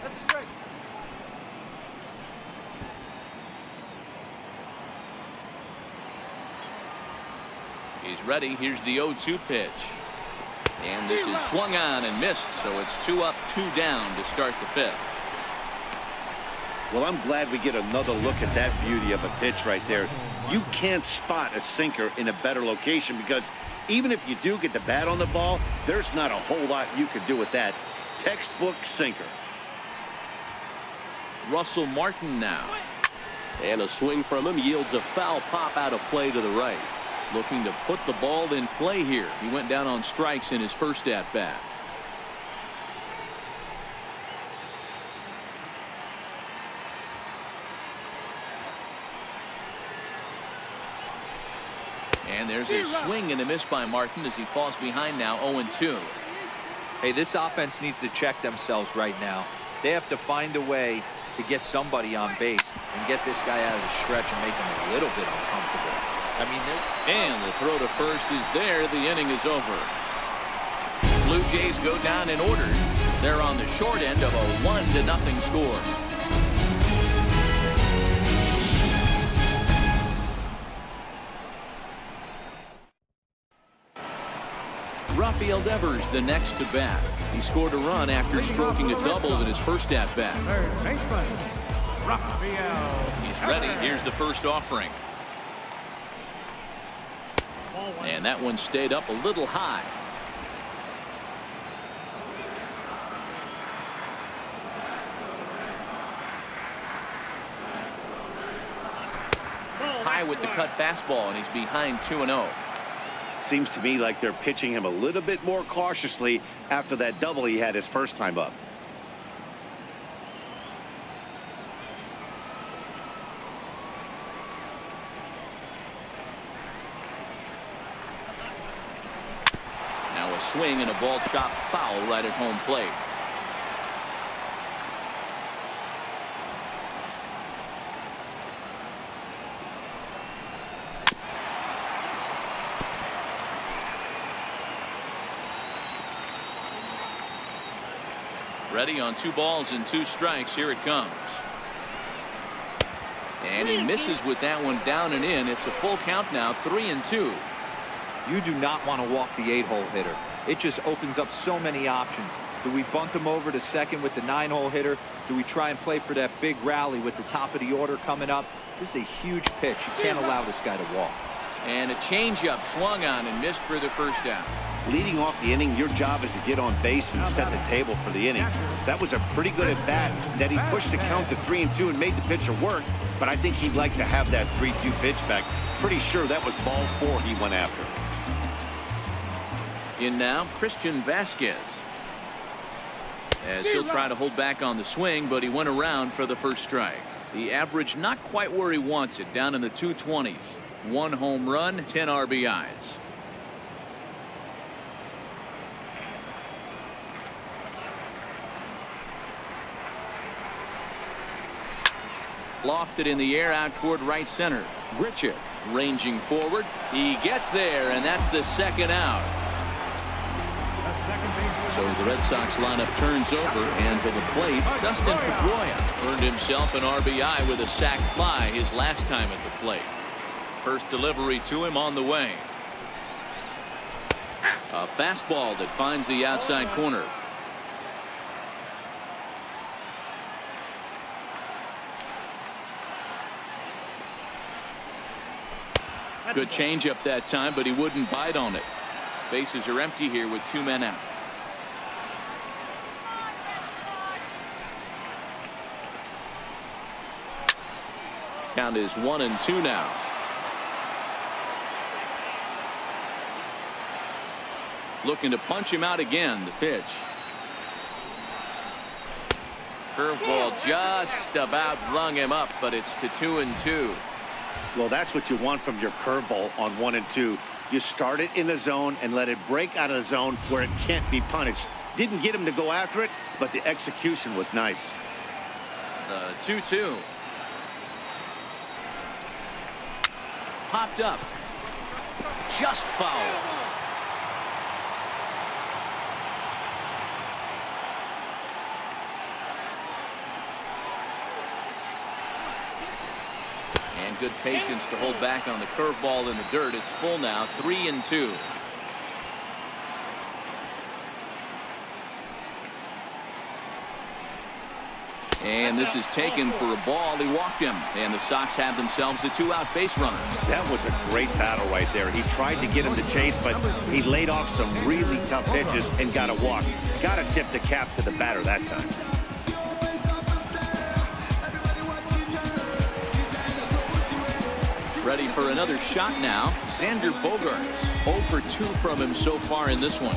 That's a strike. He's ready. Here's the 0-2 pitch. And this is swung on and missed, so it's 2 up, 2 down to start the 5th. Well, I'm glad we get another look at that beauty of a pitch right there. You can't spot a sinker in a better location because even if you do get the bat on the ball, there's not a whole lot you could do with that. Textbook sinker. Russell Martin now. And a swing from him yields a foul pop out of play to the right. Looking to put the ball in play here. He went down on strikes in his first at-bat. And there's a swing and a miss by Martin as he falls behind now 0-2. Hey, this offense needs to check themselves right now. They have to find a way to get somebody on base and get this guy out of the stretch and make him a little bit uncomfortable. I mean, and the throw to first is there. The inning is over. Blue Jays go down in order. They're on the short end of a 1-0 score. Rafael Devers the next to bat. He scored a run after stroking a double in his first at bat. Third baseman, Rafael. He's ready. Here's the first offering. And that one stayed up a little high. High with the cut fastball, and he's behind 2-0. Seems to me like they're pitching him a little bit more cautiously after that double he had his first time up. Now a swing and a ball chopped foul right at home plate. Ready on 2 balls and 2 strikes. Here it comes. And he misses with that one down and in. It's a full count now, 3-2. you do not want to walk the 8-hole hitter. It just opens up so many options. Do we bunt him over to second with the 9-hole hitter? Do we try and play for that big rally with the top of the order coming up? This is a huge pitch. You can't allow this guy to walk. And a changeup swung on and missed for the first down. Leading off the inning, your job is to get on base and set the table for the inning. That was a pretty good at bat that he pushed the count to 3-2 and made the pitcher work, but I think he'd like to have that 3-2 pitch back. Pretty sure that was ball 4 he went after. In now, Christian Vasquez. As he'll try to hold back on the swing, but he went around for the first strike. The average not quite where he wants it, down in the 220s. 1 home run, 10 RBIs. Lofted in the air out toward right center. Grichuk ranging forward. He gets there, and that's the second out. So the Red Sox lineup turns over, and to the plate, Dustin Pedroia earned himself an RBI with a sac fly his last time at the plate. First delivery to him on the way. A fastball that finds the outside corner. Good changeup that time, but he wouldn't bite on it. Bases are empty here with 2 men out. Count is 1-2 now. Looking to punch him out again. The pitch. Curveball just about rung him up, but it's to 2-2. Well, that's what you want from your curveball on 1 and 2. You start it in the zone and let it break out of the zone where it can't be punished. Didn't get him to go after it, but the execution was nice. The 2-2. Popped up. Just foul. And good patience to hold back on the curveball in the dirt. It's full now, 3-2. And this is taken for a ball. He walked him, and the Sox have themselves a 2-out base runner. That was a great battle right there. He tried to get him to chase, but he laid off some really tough pitches and got a walk. Got to tip the cap to the batter that time. Ready for another shot now. Xander Bogaerts 0 for 2 from him so far in this one.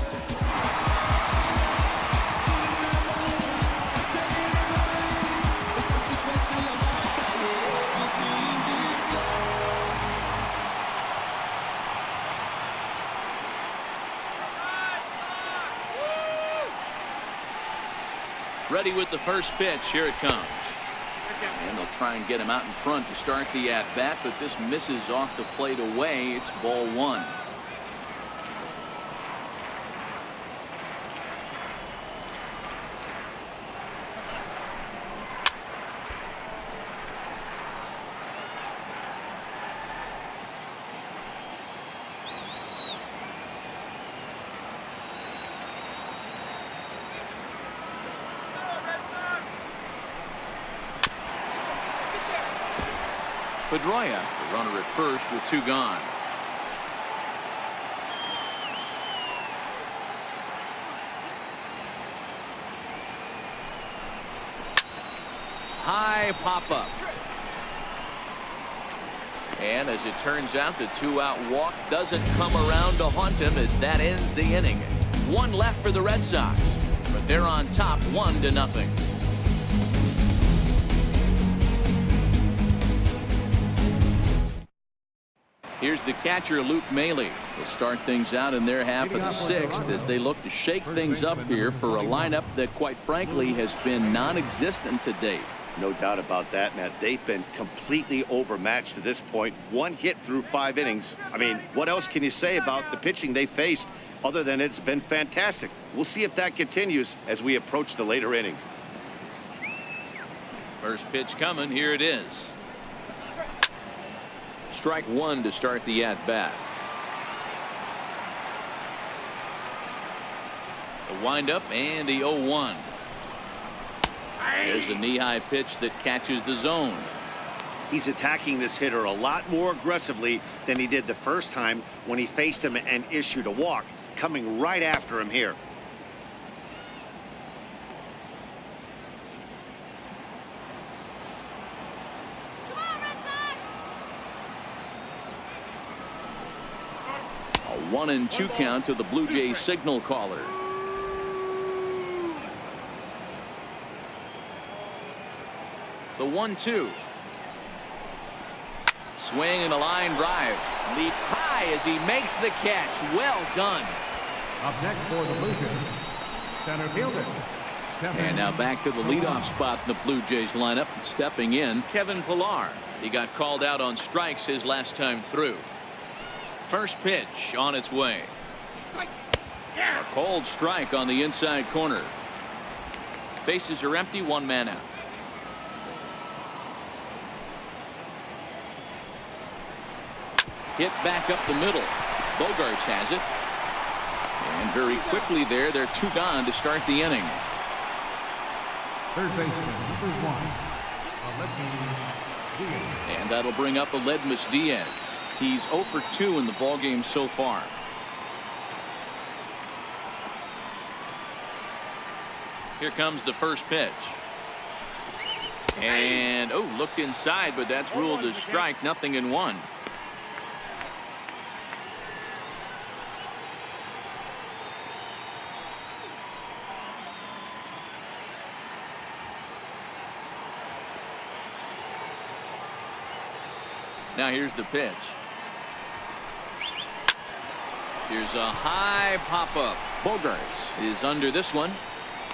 Ready with the first pitch. Here it comes. And they'll try and get him out in front to start the at-bat, but this misses off the plate away. It's ball 1. Pedroia, the runner at first with 2 gone. High pop-up. And as it turns out, the 2-out walk doesn't come around to haunt him as that ends the inning. 1 left for the Red Sox, but they're on top 1-0. Here's the catcher, Luke Maile. Will start things out in their half of the 6th as they look to shake things up here for a lineup that, quite frankly, has been non-existent to date. No doubt about that, Matt. They've been completely overmatched to this point. 1 hit through 5 innings. I mean, what else can you say about the pitching they faced other than it's been fantastic? We'll see if that continues as we approach the later inning. First pitch coming. Here it is. Strike 1 to start the at-bat. The windup and the 0-1. There's a knee-high pitch that catches the zone. He's attacking this hitter a lot more aggressively than he did the first time when he faced him and issued a walk. Coming right after him here. A 1-2 count to the Blue Jays signal caller. The 1-2. Swing and a line drive. Leaps high as he makes the catch. Well done. Up next for the Blue Jays, center fielder, And now back to the leadoff spot in the Blue Jays lineup. Stepping in, Kevin Pillar. He got called out on strikes his last time through. First pitch on its way. A cold strike on the inside corner. Bases are empty, one man out. Hit back up the middle. Bogarts has it. And very quickly they're two gone to start the inning. Third baseman, number 1, Aledmys Diaz. And that'll bring up Aledmys Diaz. He's 0 for 2 in the ballgame so far. Here comes the first pitch. And looked inside, but that's ruled as strike. 0-1. Now here's the pitch. Here's a high pop-up. Bogarts is under this one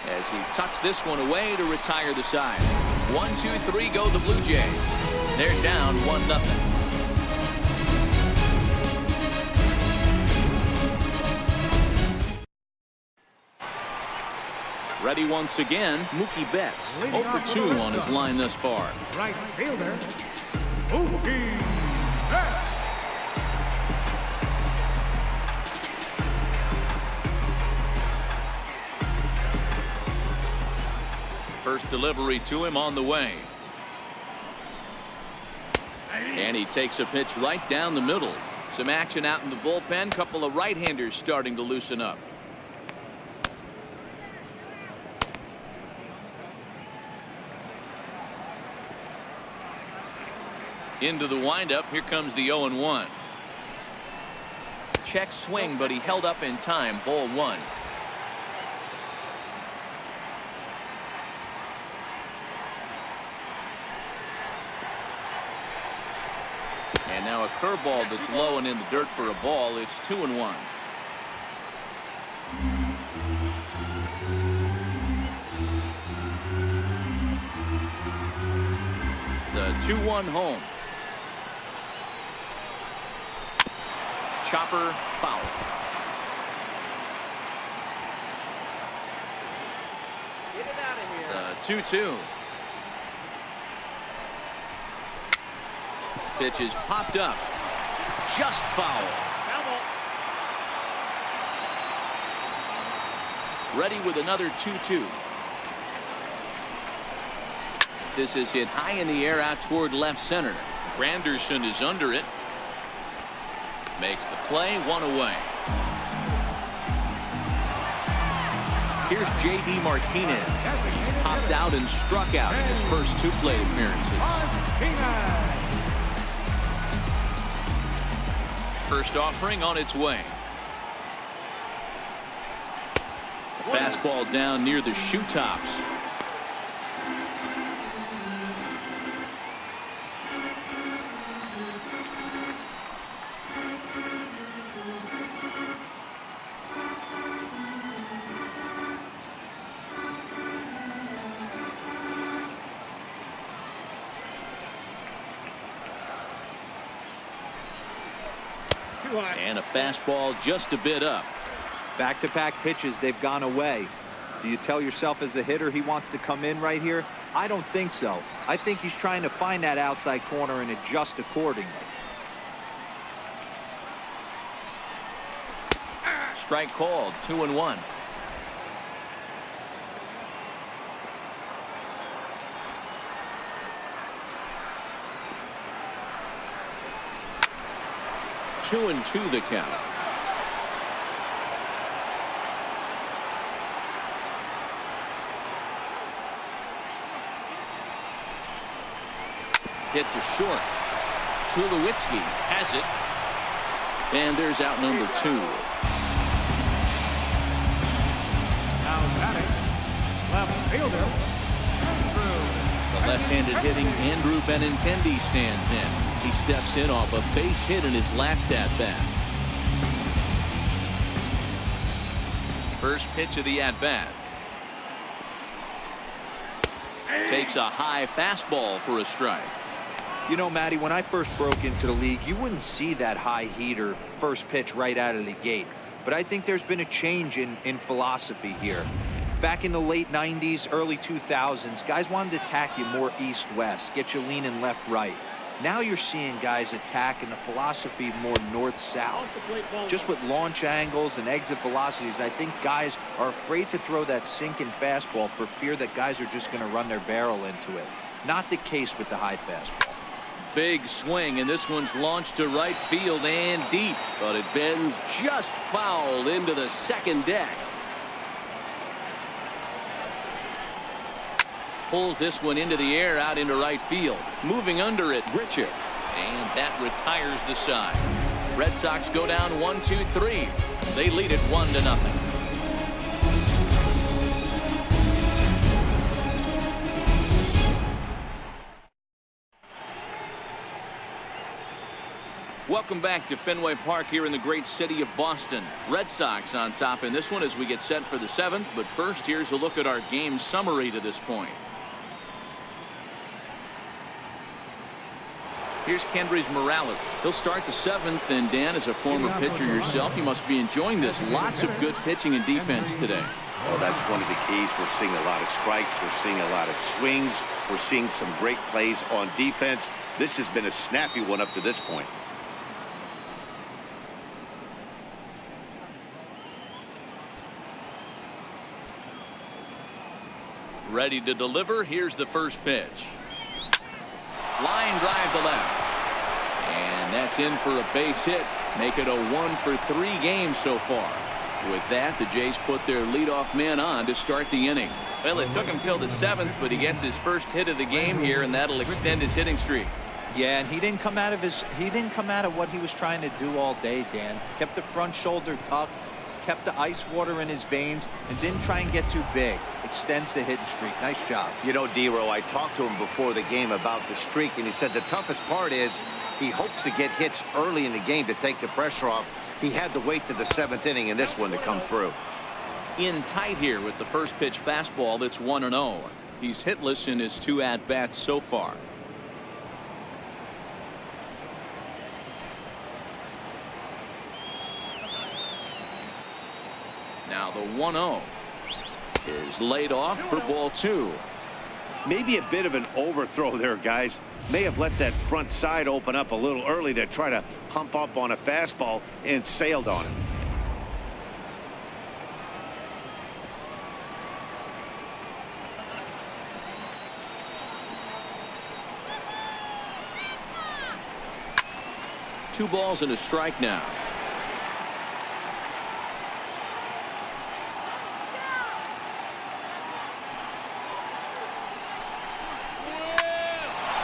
as he tucks this one away to retire the side. 1-2-3 go the Blue Jays. They're down 1-0. Ready once again, Mookie Betts. 0 for 2 on his line thus far. Right fielder, Mookie Betts. First delivery to him on the way. And he takes a pitch right down the middle. Some action out in the bullpen. Couple of right-handers starting to loosen up. Into the windup. Here comes the 0-1. Check swing, but he held up in time. Ball 1. And now a curveball that's low and in the dirt for a ball. It's 2-1. The 2-1 home. Chopper foul. Get it out of here. The 2-2. Pitch is popped up. Just foul. Ready with another 2-2. This is hit high in the air out toward left center. Granderson is under it. Makes the play, 1 away. Here's J.D. Martinez. Popped out and struck out in his first 2 plate appearances. First offering on its way. Fastball down near the shoe tops. And a fastball just a bit up. Back-to-back pitches, they've gone away. Do you tell yourself as a hitter he wants to come in right here? I don't think so. I think he's trying to find that outside corner and adjust accordingly. Strike called. 2-1. Two and 2 the count. Hit to short. Tulowitzki has it. And there's out number 2. Now batting, left fielder, Andrew. The left-handed hitting Andrew Benintendi stands in. He steps in off a base hit in his last at-bat. First pitch of the at-bat. Takes a high fastball for a strike. You know, Matty, when I first broke into the league, you wouldn't see that high heater first pitch right out of the gate. But I think there's been a change in philosophy here. Back in the late 90s, early 2000s, guys wanted to attack you more east-west, get you leaning left-right. Now you're seeing guys attack in the philosophy more north-south. Just with launch angles and exit velocities, I think guys are afraid to throw that sinking fastball for fear that guys are just going to run their barrel into it. Not the case with the high fastball. Big swing, and this one's launched to right field and deep, but it bends just foul into the second deck. Pulls this one into the air out into right field. Moving under it, Richard. And that retires the side. Red Sox go down 1-2-3. They lead it 1-0. Welcome back to Fenway Park here in the great city of Boston. Red Sox on top in this one as we get set for the 7th. But first, here's a look at our game summary to this point. Here's Kendrys Morales. He'll start the 7th, and Dan, as a former pitcher yourself, you must be enjoying this. Lots of good pitching and defense today. Well, that's one of the keys. We're seeing a lot of strikes. We're seeing a lot of swings. We're seeing some great plays on defense. This has been a snappy one up to this point. Ready to deliver. Here's the first pitch. Line drive to left. And that's in for a base hit. Make it a 1-for-3 game so far. With that, the Jays put their leadoff man on to start the inning. Well, it took him till the 7th, but he gets his first hit of the game here, and that'll extend his hitting streak. Yeah, and he didn't come out of what he was trying to do all day, Dan. Kept the front shoulder tucked, kept the ice water in his veins, and didn't try and get too big. Extends the hitting streak. Nice job. You know, D-Row, I talked to him before the game about the streak, and he said the toughest part is he hopes to get hits early in the game to take the pressure off. He had to wait to the 7th inning in this one to come through. In tight here with the first pitch fastball that's 1-0. He's hitless in his 2 at-bats so far. Now the 1-0 is laid off for ball 2. Maybe a bit of an overthrow there, guys. May have let that front side open up a little early to try to pump up on a fastball and sailed on it. Two balls and a strike now.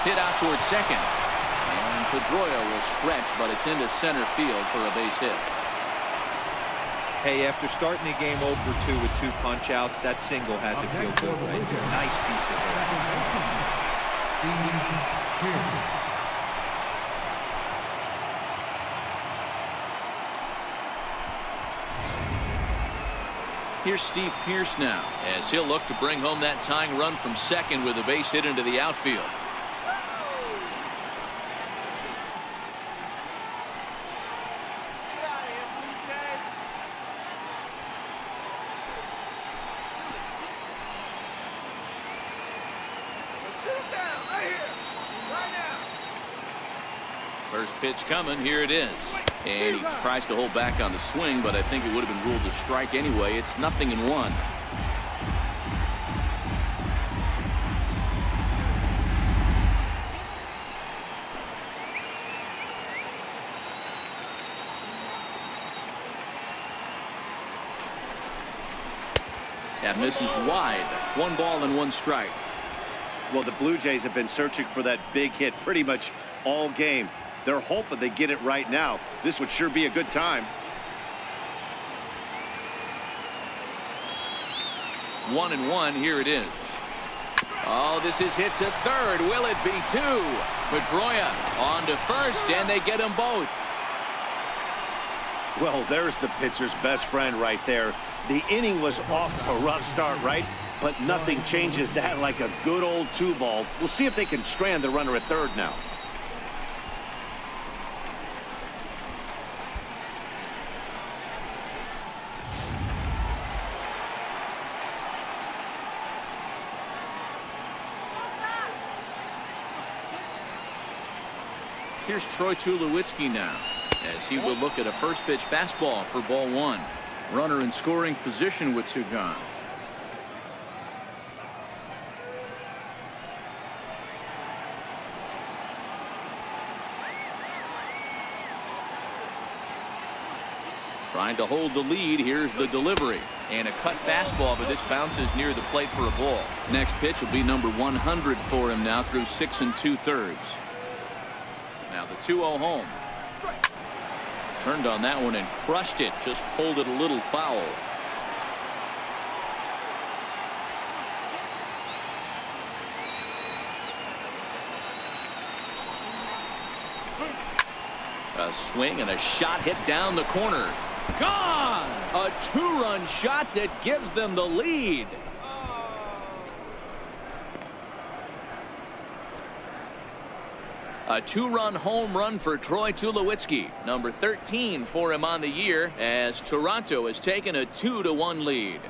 Hit out towards second. And Pedroia will stretch, but it's into center field for a base hit. Hey, after starting the game 0-for-2 with 2 punch-outs, that single had to feel good, right? Nice piece of hit. Here's Steve Pearce now, as he'll look to bring home that tying run from second with a base hit into the outfield. First pitch coming. Here it is. And he tries to hold back on the swing, but I think it would have been ruled a strike anyway. It's 0-1. That misses wide. 1 ball and 1 strike. Well, the Blue Jays have been searching for that big hit pretty much all game. They're hoping they get it right now. This would sure be a good time. 1-1. Here it is. Oh, this is hit to third. Will it be 2? Pedroia on to first, and they get them both. Well, there's the pitcher's best friend right there. The inning was off to a rough start, right? but nothing changes that like a good old 2-ball. We'll see if they can strand the runner at third now. Here's Troy Tulowitzki now, as he will look at a first pitch fastball for ball one. Runner in scoring position with two gone. Trying to hold the lead. Here's the delivery. And a cut fastball, but this bounces near the plate for a ball. Next pitch will be number 100 for him now through 6 2/3. Now the 2-0 home. Turned on that one and crushed it. Just pulled it a little foul. A swing and a shot hit down the corner. Gone! A 2-run shot that gives them the lead. A 2-run home run for Troy Tulowitzki, number 13 for him on the year, as Toronto has taken a 2-1 lead.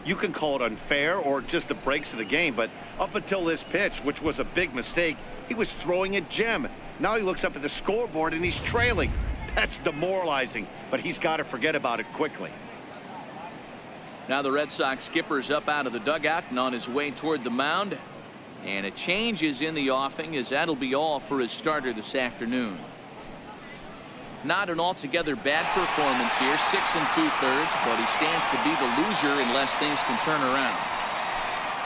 You can call it unfair or just the breaks of the game, but up until this pitch, which was a big mistake, he was throwing at Gem. Now he looks up at the scoreboard and he's trailing. That's demoralizing, but he's got to forget about it quickly. Now the Red Sox skipper's up out of the dugout and on his way toward the mound. And a change is in the offing, as that'll be all for his starter this afternoon. Not an altogether bad performance here, 6 2/3, but he stands to be the loser unless things can turn around.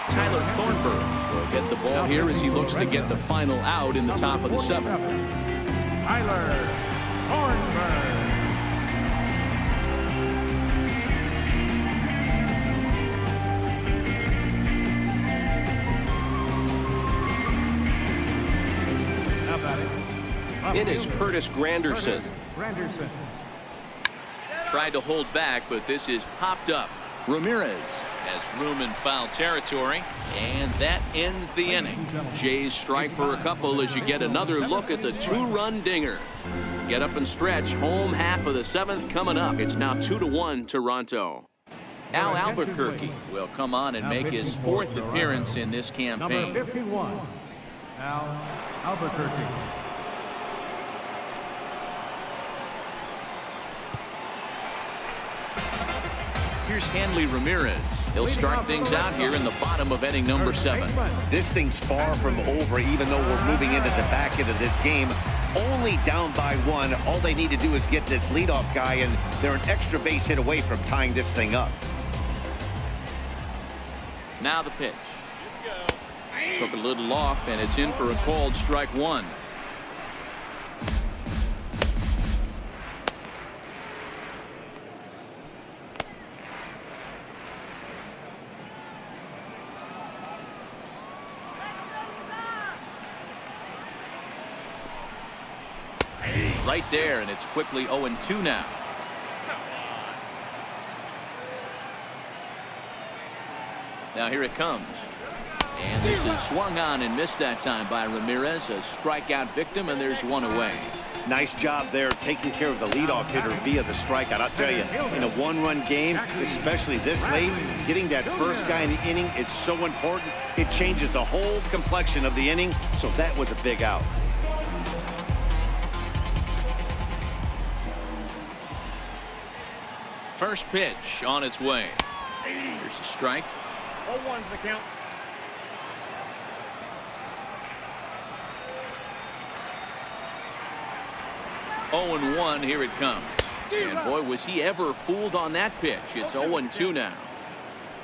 Tyler Thornburg will get the ball here as he looks to get the final out in the top of the 7th. Tyler Thornburg. It is Curtis Granderson. Tried to hold back, but this is popped up. Ramirez has room in foul territory, and that ends the inning. Jays strike for a couple as you get another look at the 2-run dinger. Get up and stretch. Home half of the 7th coming up. It's now 2-1 Toronto. Al Albuquerque will come on and make his 4th appearance in this campaign. Number 51, Al Albuquerque. Here's Hanley Ramirez. He'll start things out here in the bottom of inning number 7. This thing's far from over, even though we're moving into the back end of this game. Only down by 1. All they need to do is get this leadoff guy, and they're an extra base hit away from tying this thing up. Now the pitch. Took a little off, and it's in for a called strike 1. Right there, and it's quickly 0-2 now. Now here it comes. And this is swung on and missed that time by Ramirez. A strikeout victim, and there's one away. Nice job there taking care of the leadoff hitter via the strikeout. I'll tell you, in a 1-run game, especially this late, getting that first guy in the inning is so important. It changes the whole complexion of the inning, so that was a big out. First pitch on its way. Here's a strike. 0-1's the count. Oh, 0-1, here it comes. And boy, was he ever fooled on that pitch. It's 0-2 now.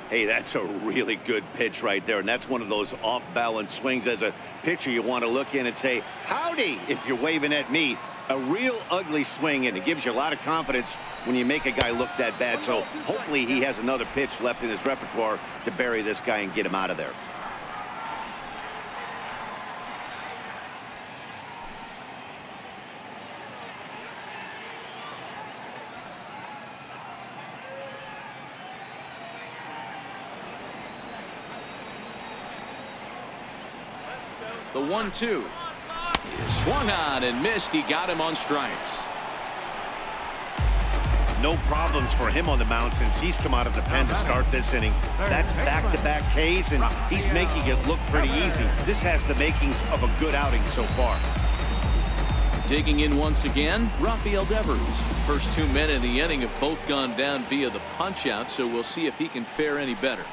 Hey, that's a really good pitch right there, and that's one of those off-balance swings. As a pitcher, you want to look in and say, howdy, if you're waving at me. A real ugly swing, and it gives you a lot of confidence when you make a guy look that bad. So hopefully he has another pitch left in his repertoire to bury this guy and get him out of there. The 1-2. He swung on and missed. He got him on strikes. No problems for him on the mound since he's come out of the pen to start this inning. That's back-to-back Ks, and he's making it look pretty easy. This has the makings of a good outing so far. Digging in once again, Rafael Devers. First 2 men in the inning have both gone down via the punch-out, so we'll see if he can fare any better.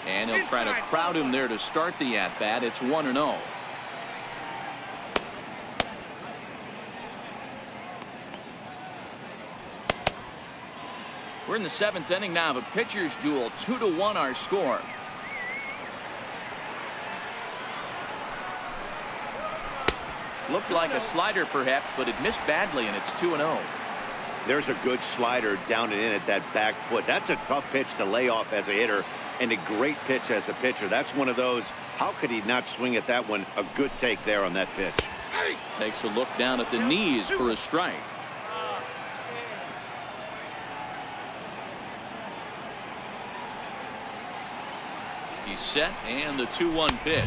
And he'll try to crowd him there to start the at-bat. It's 1-0. We're in the 7th inning now of a pitcher's duel. 2-1 our score. Looked like a slider perhaps, but it missed badly, and it's 2-0. There's a good slider down and in at that back foot. That's a tough pitch to lay off as a hitter, and a great pitch as a pitcher. That's one of those, how could he not swing at that one? A good take there on that pitch. Takes a look down at the knees for a strike. He's set, and the 2-1 pitch.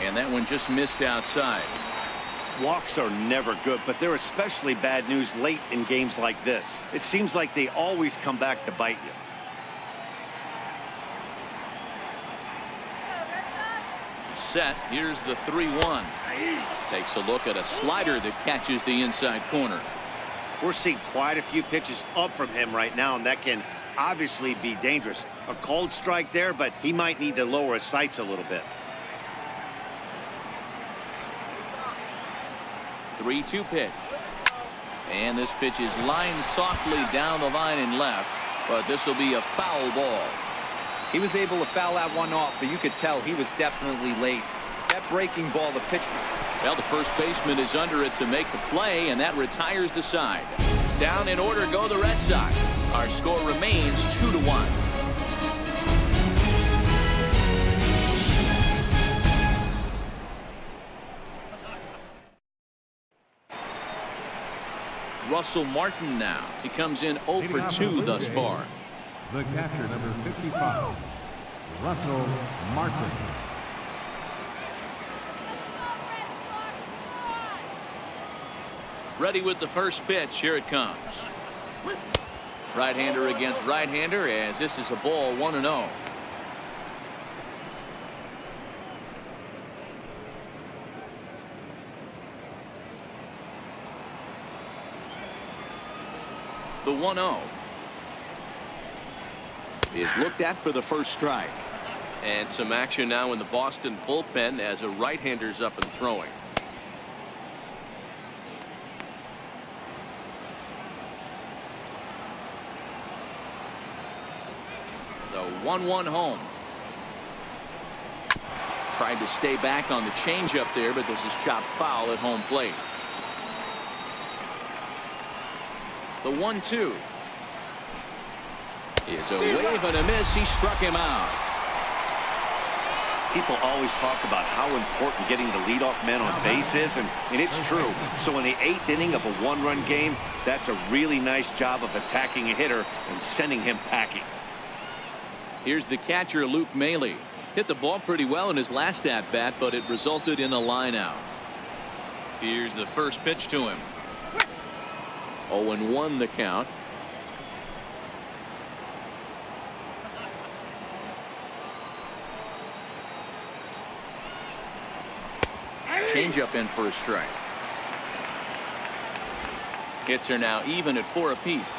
And that one just missed outside. Walks are never good, but they're especially bad news late in games like this. It seems like they always come back to bite you. Set. Here's the 3-1. Takes a look at a slider that catches the inside corner. We're seeing quite a few pitches up from him right now, and that can obviously be dangerous. A cold strike there, but he might need to lower his sights a little bit. 3-2 pitch. And this pitch is lined softly down the line and left, but this will be a foul ball. He was able to foul that one off, but you could tell he was definitely late. That breaking ball, the pitch. Well, the first baseman is under it to make the play, and that retires the side. Down in order go the Red Sox. Our score remains 2-1. Russell Martin now. He comes in 0 for 2 thus far. The catcher, number 55, Russell Martin. Ready with the first pitch. Here it comes. Right-hander against right-hander, as this is a ball, 1-0. The 1-0 is looked at for the first strike. And some action now in the Boston bullpen as a right-hander's up and throwing. The 1-1 home. Tried to stay back on the changeup there, but this is chopped foul at home plate. The 1-2 is a wave and a miss. He struck him out. People always talk about how important getting the leadoff man on base is, and it's true. So in the 8th inning of a one-run game, that's a really nice job of attacking a hitter and sending him packing. Here's the catcher, Luke Maile. Hit the ball pretty well in his last at-bat, but it resulted in a line out. Here's the first pitch to him. 0-1 the count. Changeup in for a strike. Hits are now even at 4 apiece.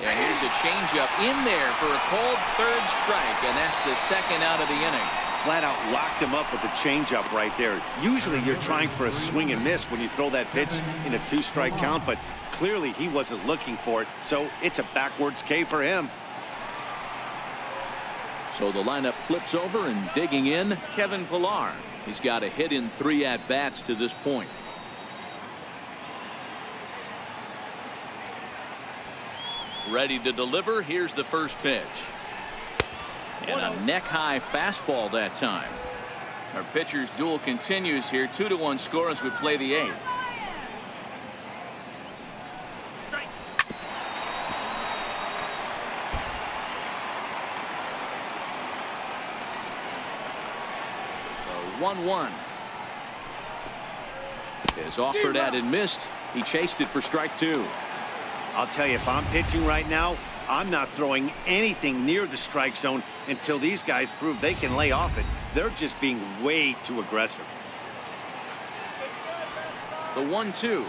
And here's a changeup in there for a called third strike, and that's the second out of the inning. Flat out locked him up with the changeup right there. Usually you're trying for a swing and miss when you throw that pitch in a 2-strike count, but clearly he wasn't looking for it, so it's a backwards K for him. So the lineup flips over, and digging in, Kevin Pillar. He's got a hit in 3 at-bats to this point. Ready to deliver. Here's the first pitch. And a neck-high fastball that time. Our pitcher's duel continues here. 2-1 score as we play the 8th. 1-1. Is offered at and missed. He chased it for strike 2. I'll tell you, if I'm pitching right now, I'm not throwing anything near the strike zone until these guys prove they can lay off it. They're just being way too aggressive. The 1-2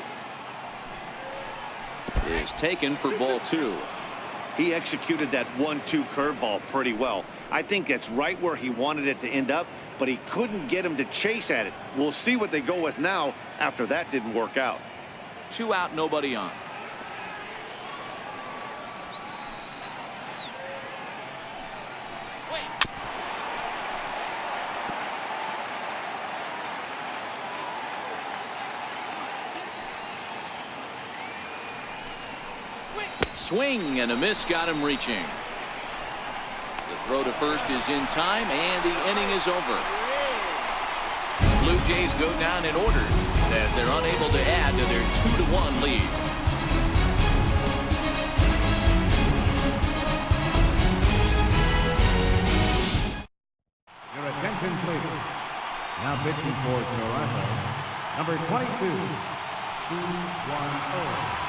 is taken for ball 2. He executed that 1-2 curveball pretty well. I think that's right where he wanted it to end up, but he couldn't get him to chase at it. We'll see what they go with now after that didn't work out. 2 out, nobody on. Swing and a miss got him reaching. The throw to first is in time, and the inning is over. Blue Jays go down in order as they're unable to add to their 2-1 lead. Your attention, please. Now pitching for Toronto, number 22, 2-1-0.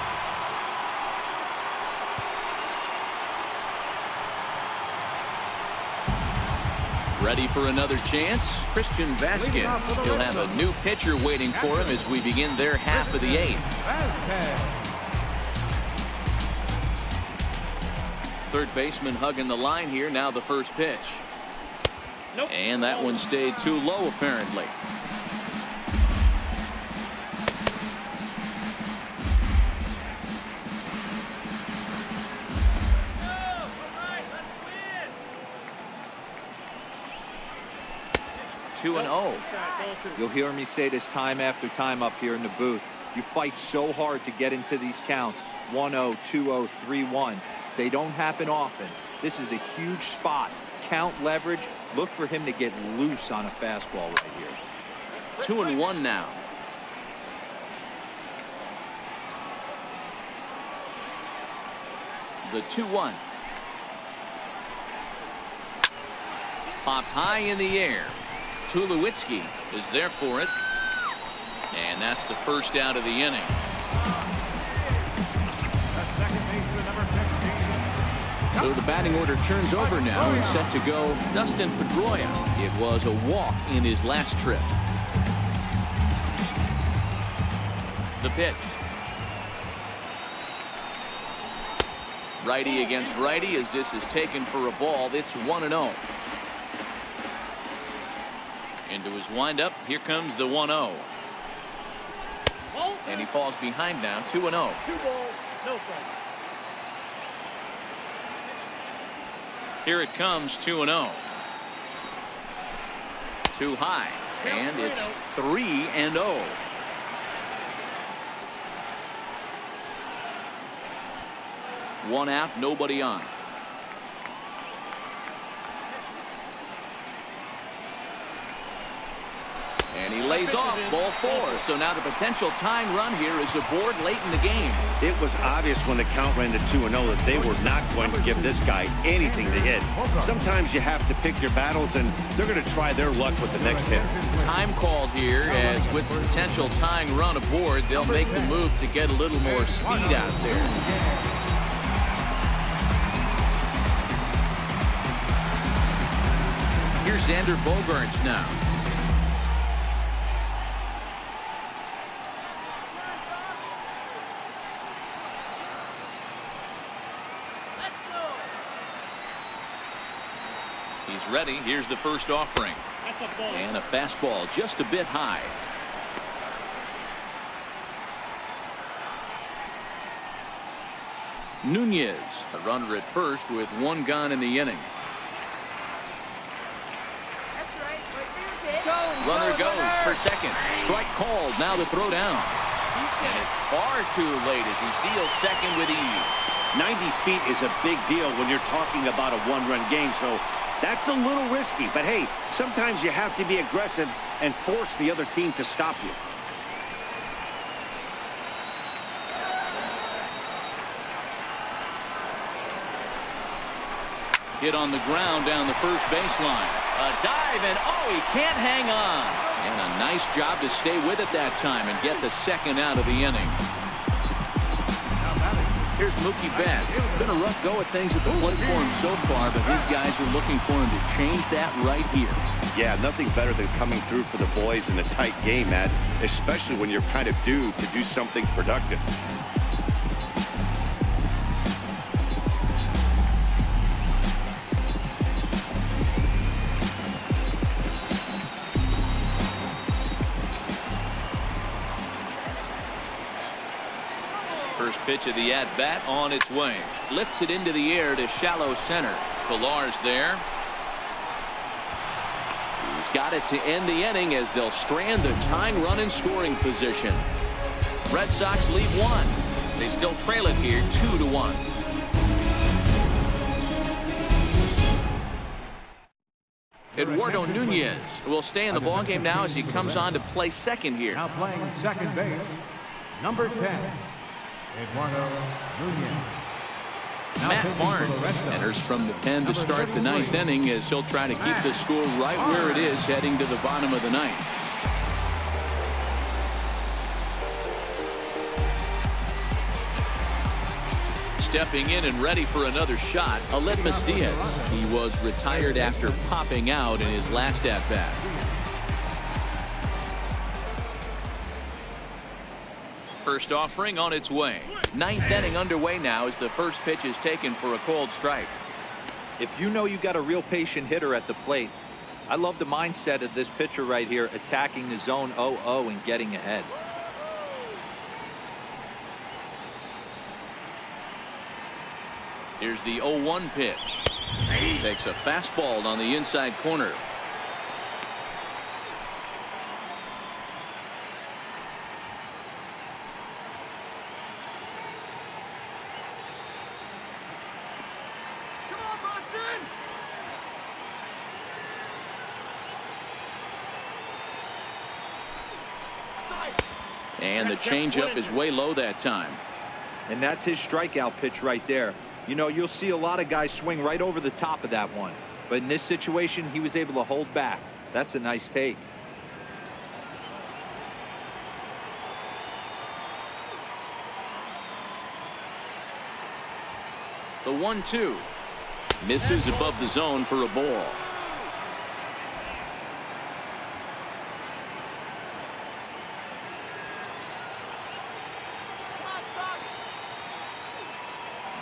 Ready for another chance? Christian Vasquez. He'll have a new pitcher waiting for him as we begin their half of the 8th. Third baseman hugging the line here. Now the first pitch. And that one stayed too low, apparently. You'll hear me say this time after time up here in the booth. You fight so hard to get into these counts. 1-0, 2-0, 3-1. They don't happen often. This is a huge spot. Count leverage. Look for him to get loose on a fastball right here. 2-1 now. The 2-1. Popped high in the air. Tulowitzki is there for it. And that's the first out of the inning. So the batting order turns over now and set to go Dustin Pedroia. It was a walk in his last trip. The pitch. Righty against righty as this is taken for a ball. It's 1-0. Into his windup. Here comes the 1-0. And he falls behind now. 2-0. 2 balls, no strike. Here it comes. 2-0. Too high. And it's 3-0. One out, nobody on. And he lays off ball 4. So now the potential tying run here is aboard late in the game. It was obvious when the count ran to 2-0 that they were not going to give this guy anything to hit. Sometimes you have to pick your battles, and they're going to try their luck with the next hitter. Time called here, as with the potential tying run aboard, they'll make the move to get a little more speed out there. Here's Xander Bogaerts now. He's ready. Here's the first offering. And a fastball just a bit high. Nunez, a runner at first with 1 gone in the inning. Runner goes for second. Strike called. Now the throw down. And it's far too late as he steals second with ease. 90 feet is a big deal when you're talking about a 1-run game, so that's a little risky. But hey, sometimes you have to be aggressive and force the other team to stop you. Hit on the ground down the first baseline. A dive, and oh, he can't hang on. And a nice job to stay with it that time and get the second out of the inning. Here's Mookie Betts. Been a rough go at things at the plate for him so far, but his guys are looking for him to change that right here. Yeah, nothing better than coming through for the boys in a tight game, Matt, especially when you're kind of due to do something productive. First pitch of the at-bat on its way. Lifts it into the air to shallow center. Pilar's there. He's got it to end the inning as they'll strand the tying run in scoring position. Red Sox lead one. They still trail it here 2-1. Eduardo Nunez will stay in the ballgame now as he comes on to play second here. Now playing second base, number 10, Eduardo Nunez. Matt Barnes enters from the pen to start the ninth inning as he'll try to keep the score right where it is heading to the bottom of the ninth. Stepping in and ready for another shot, Aledmys Diaz. He was retired after popping out in his last at-bat. First offering on its way. Ninth inning underway now as the first pitch is taken for a called strike. If you know you got a real patient hitter at the plate, I love the mindset of this pitcher right here, attacking the zone 0-0 and getting ahead. Here's the 0-1 pitch. He takes a fastball on the inside corner. Come on, Boston! And the changeup is way low that time. And that's his strikeout pitch right there. You know, you'll see a lot of guys swing right over the top of that one. But in this situation, he was able to hold back. That's a nice take. The 1-2. Misses above the zone for a ball.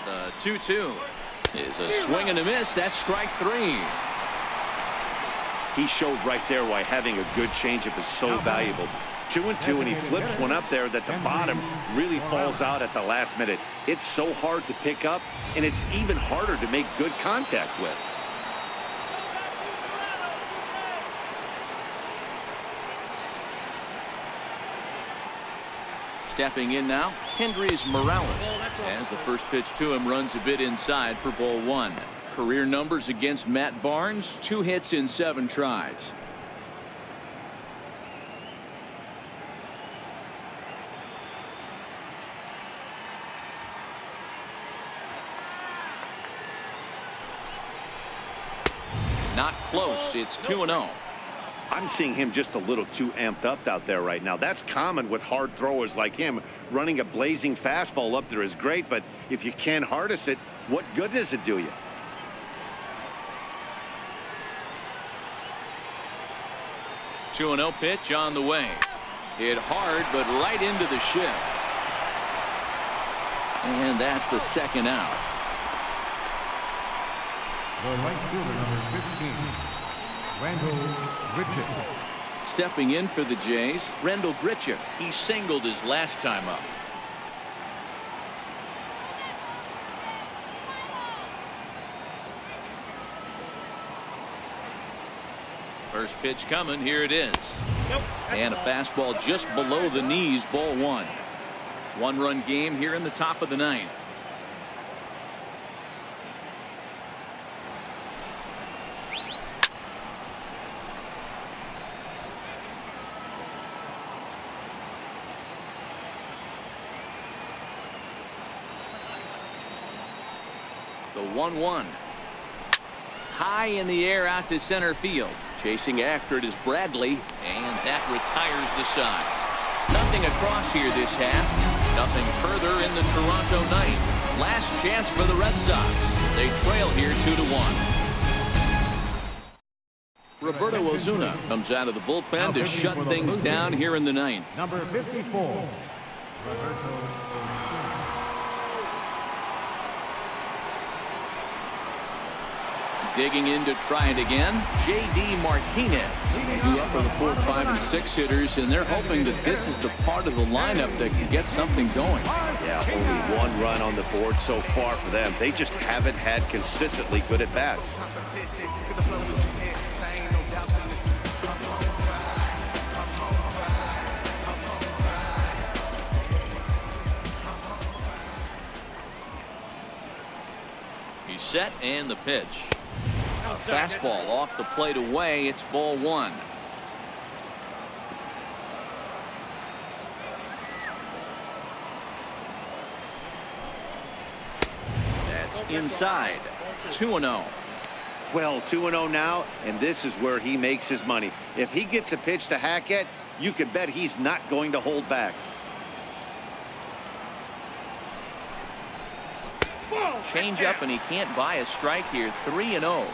The 2-2 is a swing and a miss. That's strike three. He showed right there why having a good changeup is so valuable. 2-2, and he flips one up there that the bottom really falls out at the last minute. It's so hard to pick up, and it's even harder to make good contact with. Stepping in now, Kendrys Morales, as the first pitch to him runs a bit inside for ball one. Career numbers against Matt Barnes, 2 hits in 7 tries. Not close. It's 2-0. I'm seeing him just a little too amped up out there right now. That's common with hard throwers like him. Running a blazing fastball up there is great, but if you can't harness it, what good does it do you? Two 2-0 pitch on the way. Hit hard, but right into the shift. And that's the second out. The right fielder, number 15, Randall Grichuk. Stepping in for the Jays, Randall Grichuk. He singled his last time up. First pitch coming. Here it is. And a fastball just below the knees, ball one. 1-run game here in the top of the ninth. The 1-1. high in the air out to center field. Chasing after it is Bradley. And that retires the side. Nothing across here this half. Nothing further in the Toronto ninth. Last chance for the Red Sox. They trail here 2-1. Roberto Ozuna comes out of the bullpen to shut things down here in the ninth. Number 54, Roberto. Digging in to try it again, J.D. Martinez. Two up for the 4, 5, and 6 hitters, and they're hoping that this is the part of the lineup that can get something going. Yeah, only one run on the board so far for them. They just haven't had consistently good at bats. He's set, and the pitch. A fastball off the plate away. It's ball 1. That's inside. 2-0. Well, 2-0 now, and this is where he makes his money. If he gets a pitch to hack at, you can bet he's not going to hold back. Change up, and he can't buy a strike here. 3-0.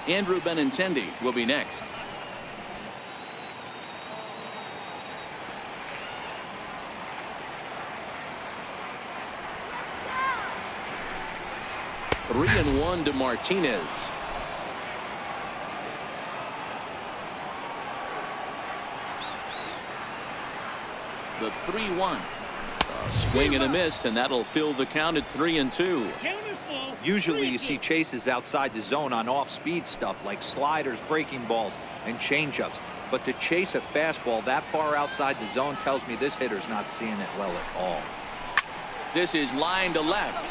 Andrew Benintendi will be next. Three and 1 to Martinez. The 3-1. A swing and a miss, and that'll fill the count at 3-2. Usually you see chases outside the zone on off-speed stuff like sliders, breaking balls, and changeups. But to chase a fastball that far outside the zone tells me this hitter's not seeing it well at all. This is line to left.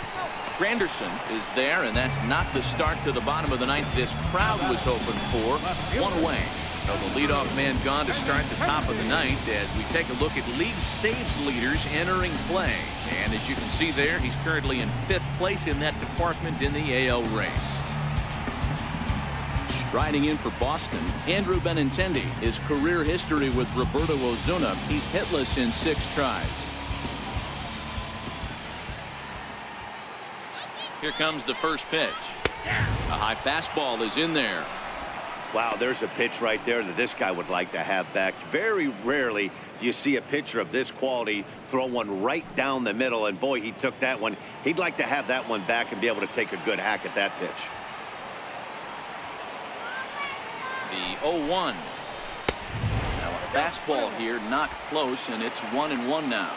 Granderson is there, and that's not the start to the bottom of the ninth this crowd was hoping for. One away. So the leadoff man gone to start the top of the ninth as we take a look at league saves leaders entering play. And as you can see there, he's currently in 5th place in that department in the AL race. Striding in for Boston, Andrew Benintendi. His career history with Roberto Ozuna, he's hitless in 6 tries. Here comes the first pitch. A high fastball is in there. Wow, there's a pitch right there that this guy would like to have back. Very rarely do you see a pitcher of this quality throw one right down the middle, and boy, he took that one. He'd like to have that one back and be able to take a good hack at that pitch. The 0-1. Now a fastball here, not close, and it's 1-1 now.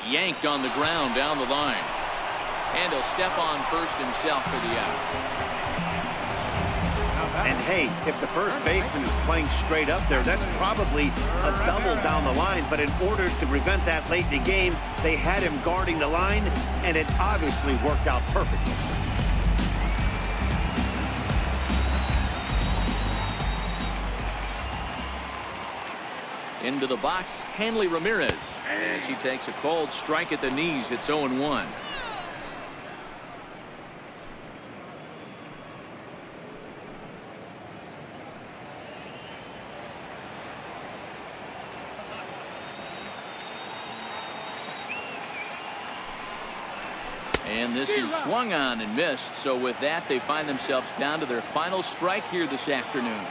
Yanked on the ground down the line. And he'll step on first himself for the out. And hey, if the first baseman is playing straight up there, that's probably a double down the line. But in order to prevent that late in the game, they had him guarding the line, and it obviously worked out perfectly. Into the box, Hanley Ramirez. As he takes a cold strike at the knees, it's 0-1. And this is swung on and missed. So with that, they find themselves down to their final strike here this afternoon.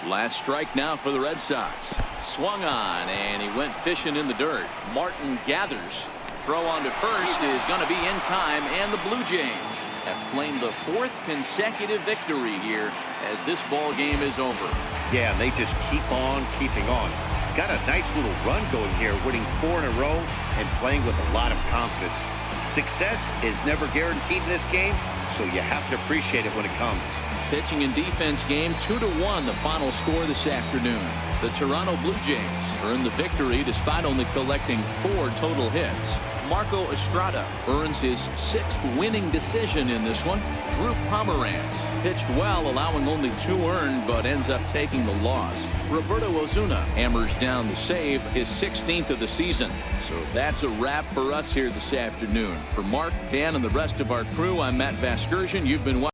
Last strike now for the Red Sox. Swung on, and he went fishing in the dirt. Martin gathers. Throw on to first is going to be in time, and the Blue Jays have claimed the 4th consecutive victory here as this ball game is over. Yeah, and they just keep on keeping on. Got a nice little run going here, winning 4 in a row and playing with a lot of confidence. Success is never guaranteed in this game, so you have to appreciate it when it comes. Pitching and defense game, 2-1 the final score this afternoon. The Toronto Blue Jays earned the victory despite only collecting 4 total hits. Marco Estrada earns his 6th winning decision in this one. Drew Pomeranz pitched well, allowing only 2 earned, but ends up taking the loss. Roberto Ozuna hammers down the save, his 16th of the season. So that's a wrap for us here this afternoon. For Mark, Dan, and the rest of our crew, I'm Matt Vasgersian. You've been watching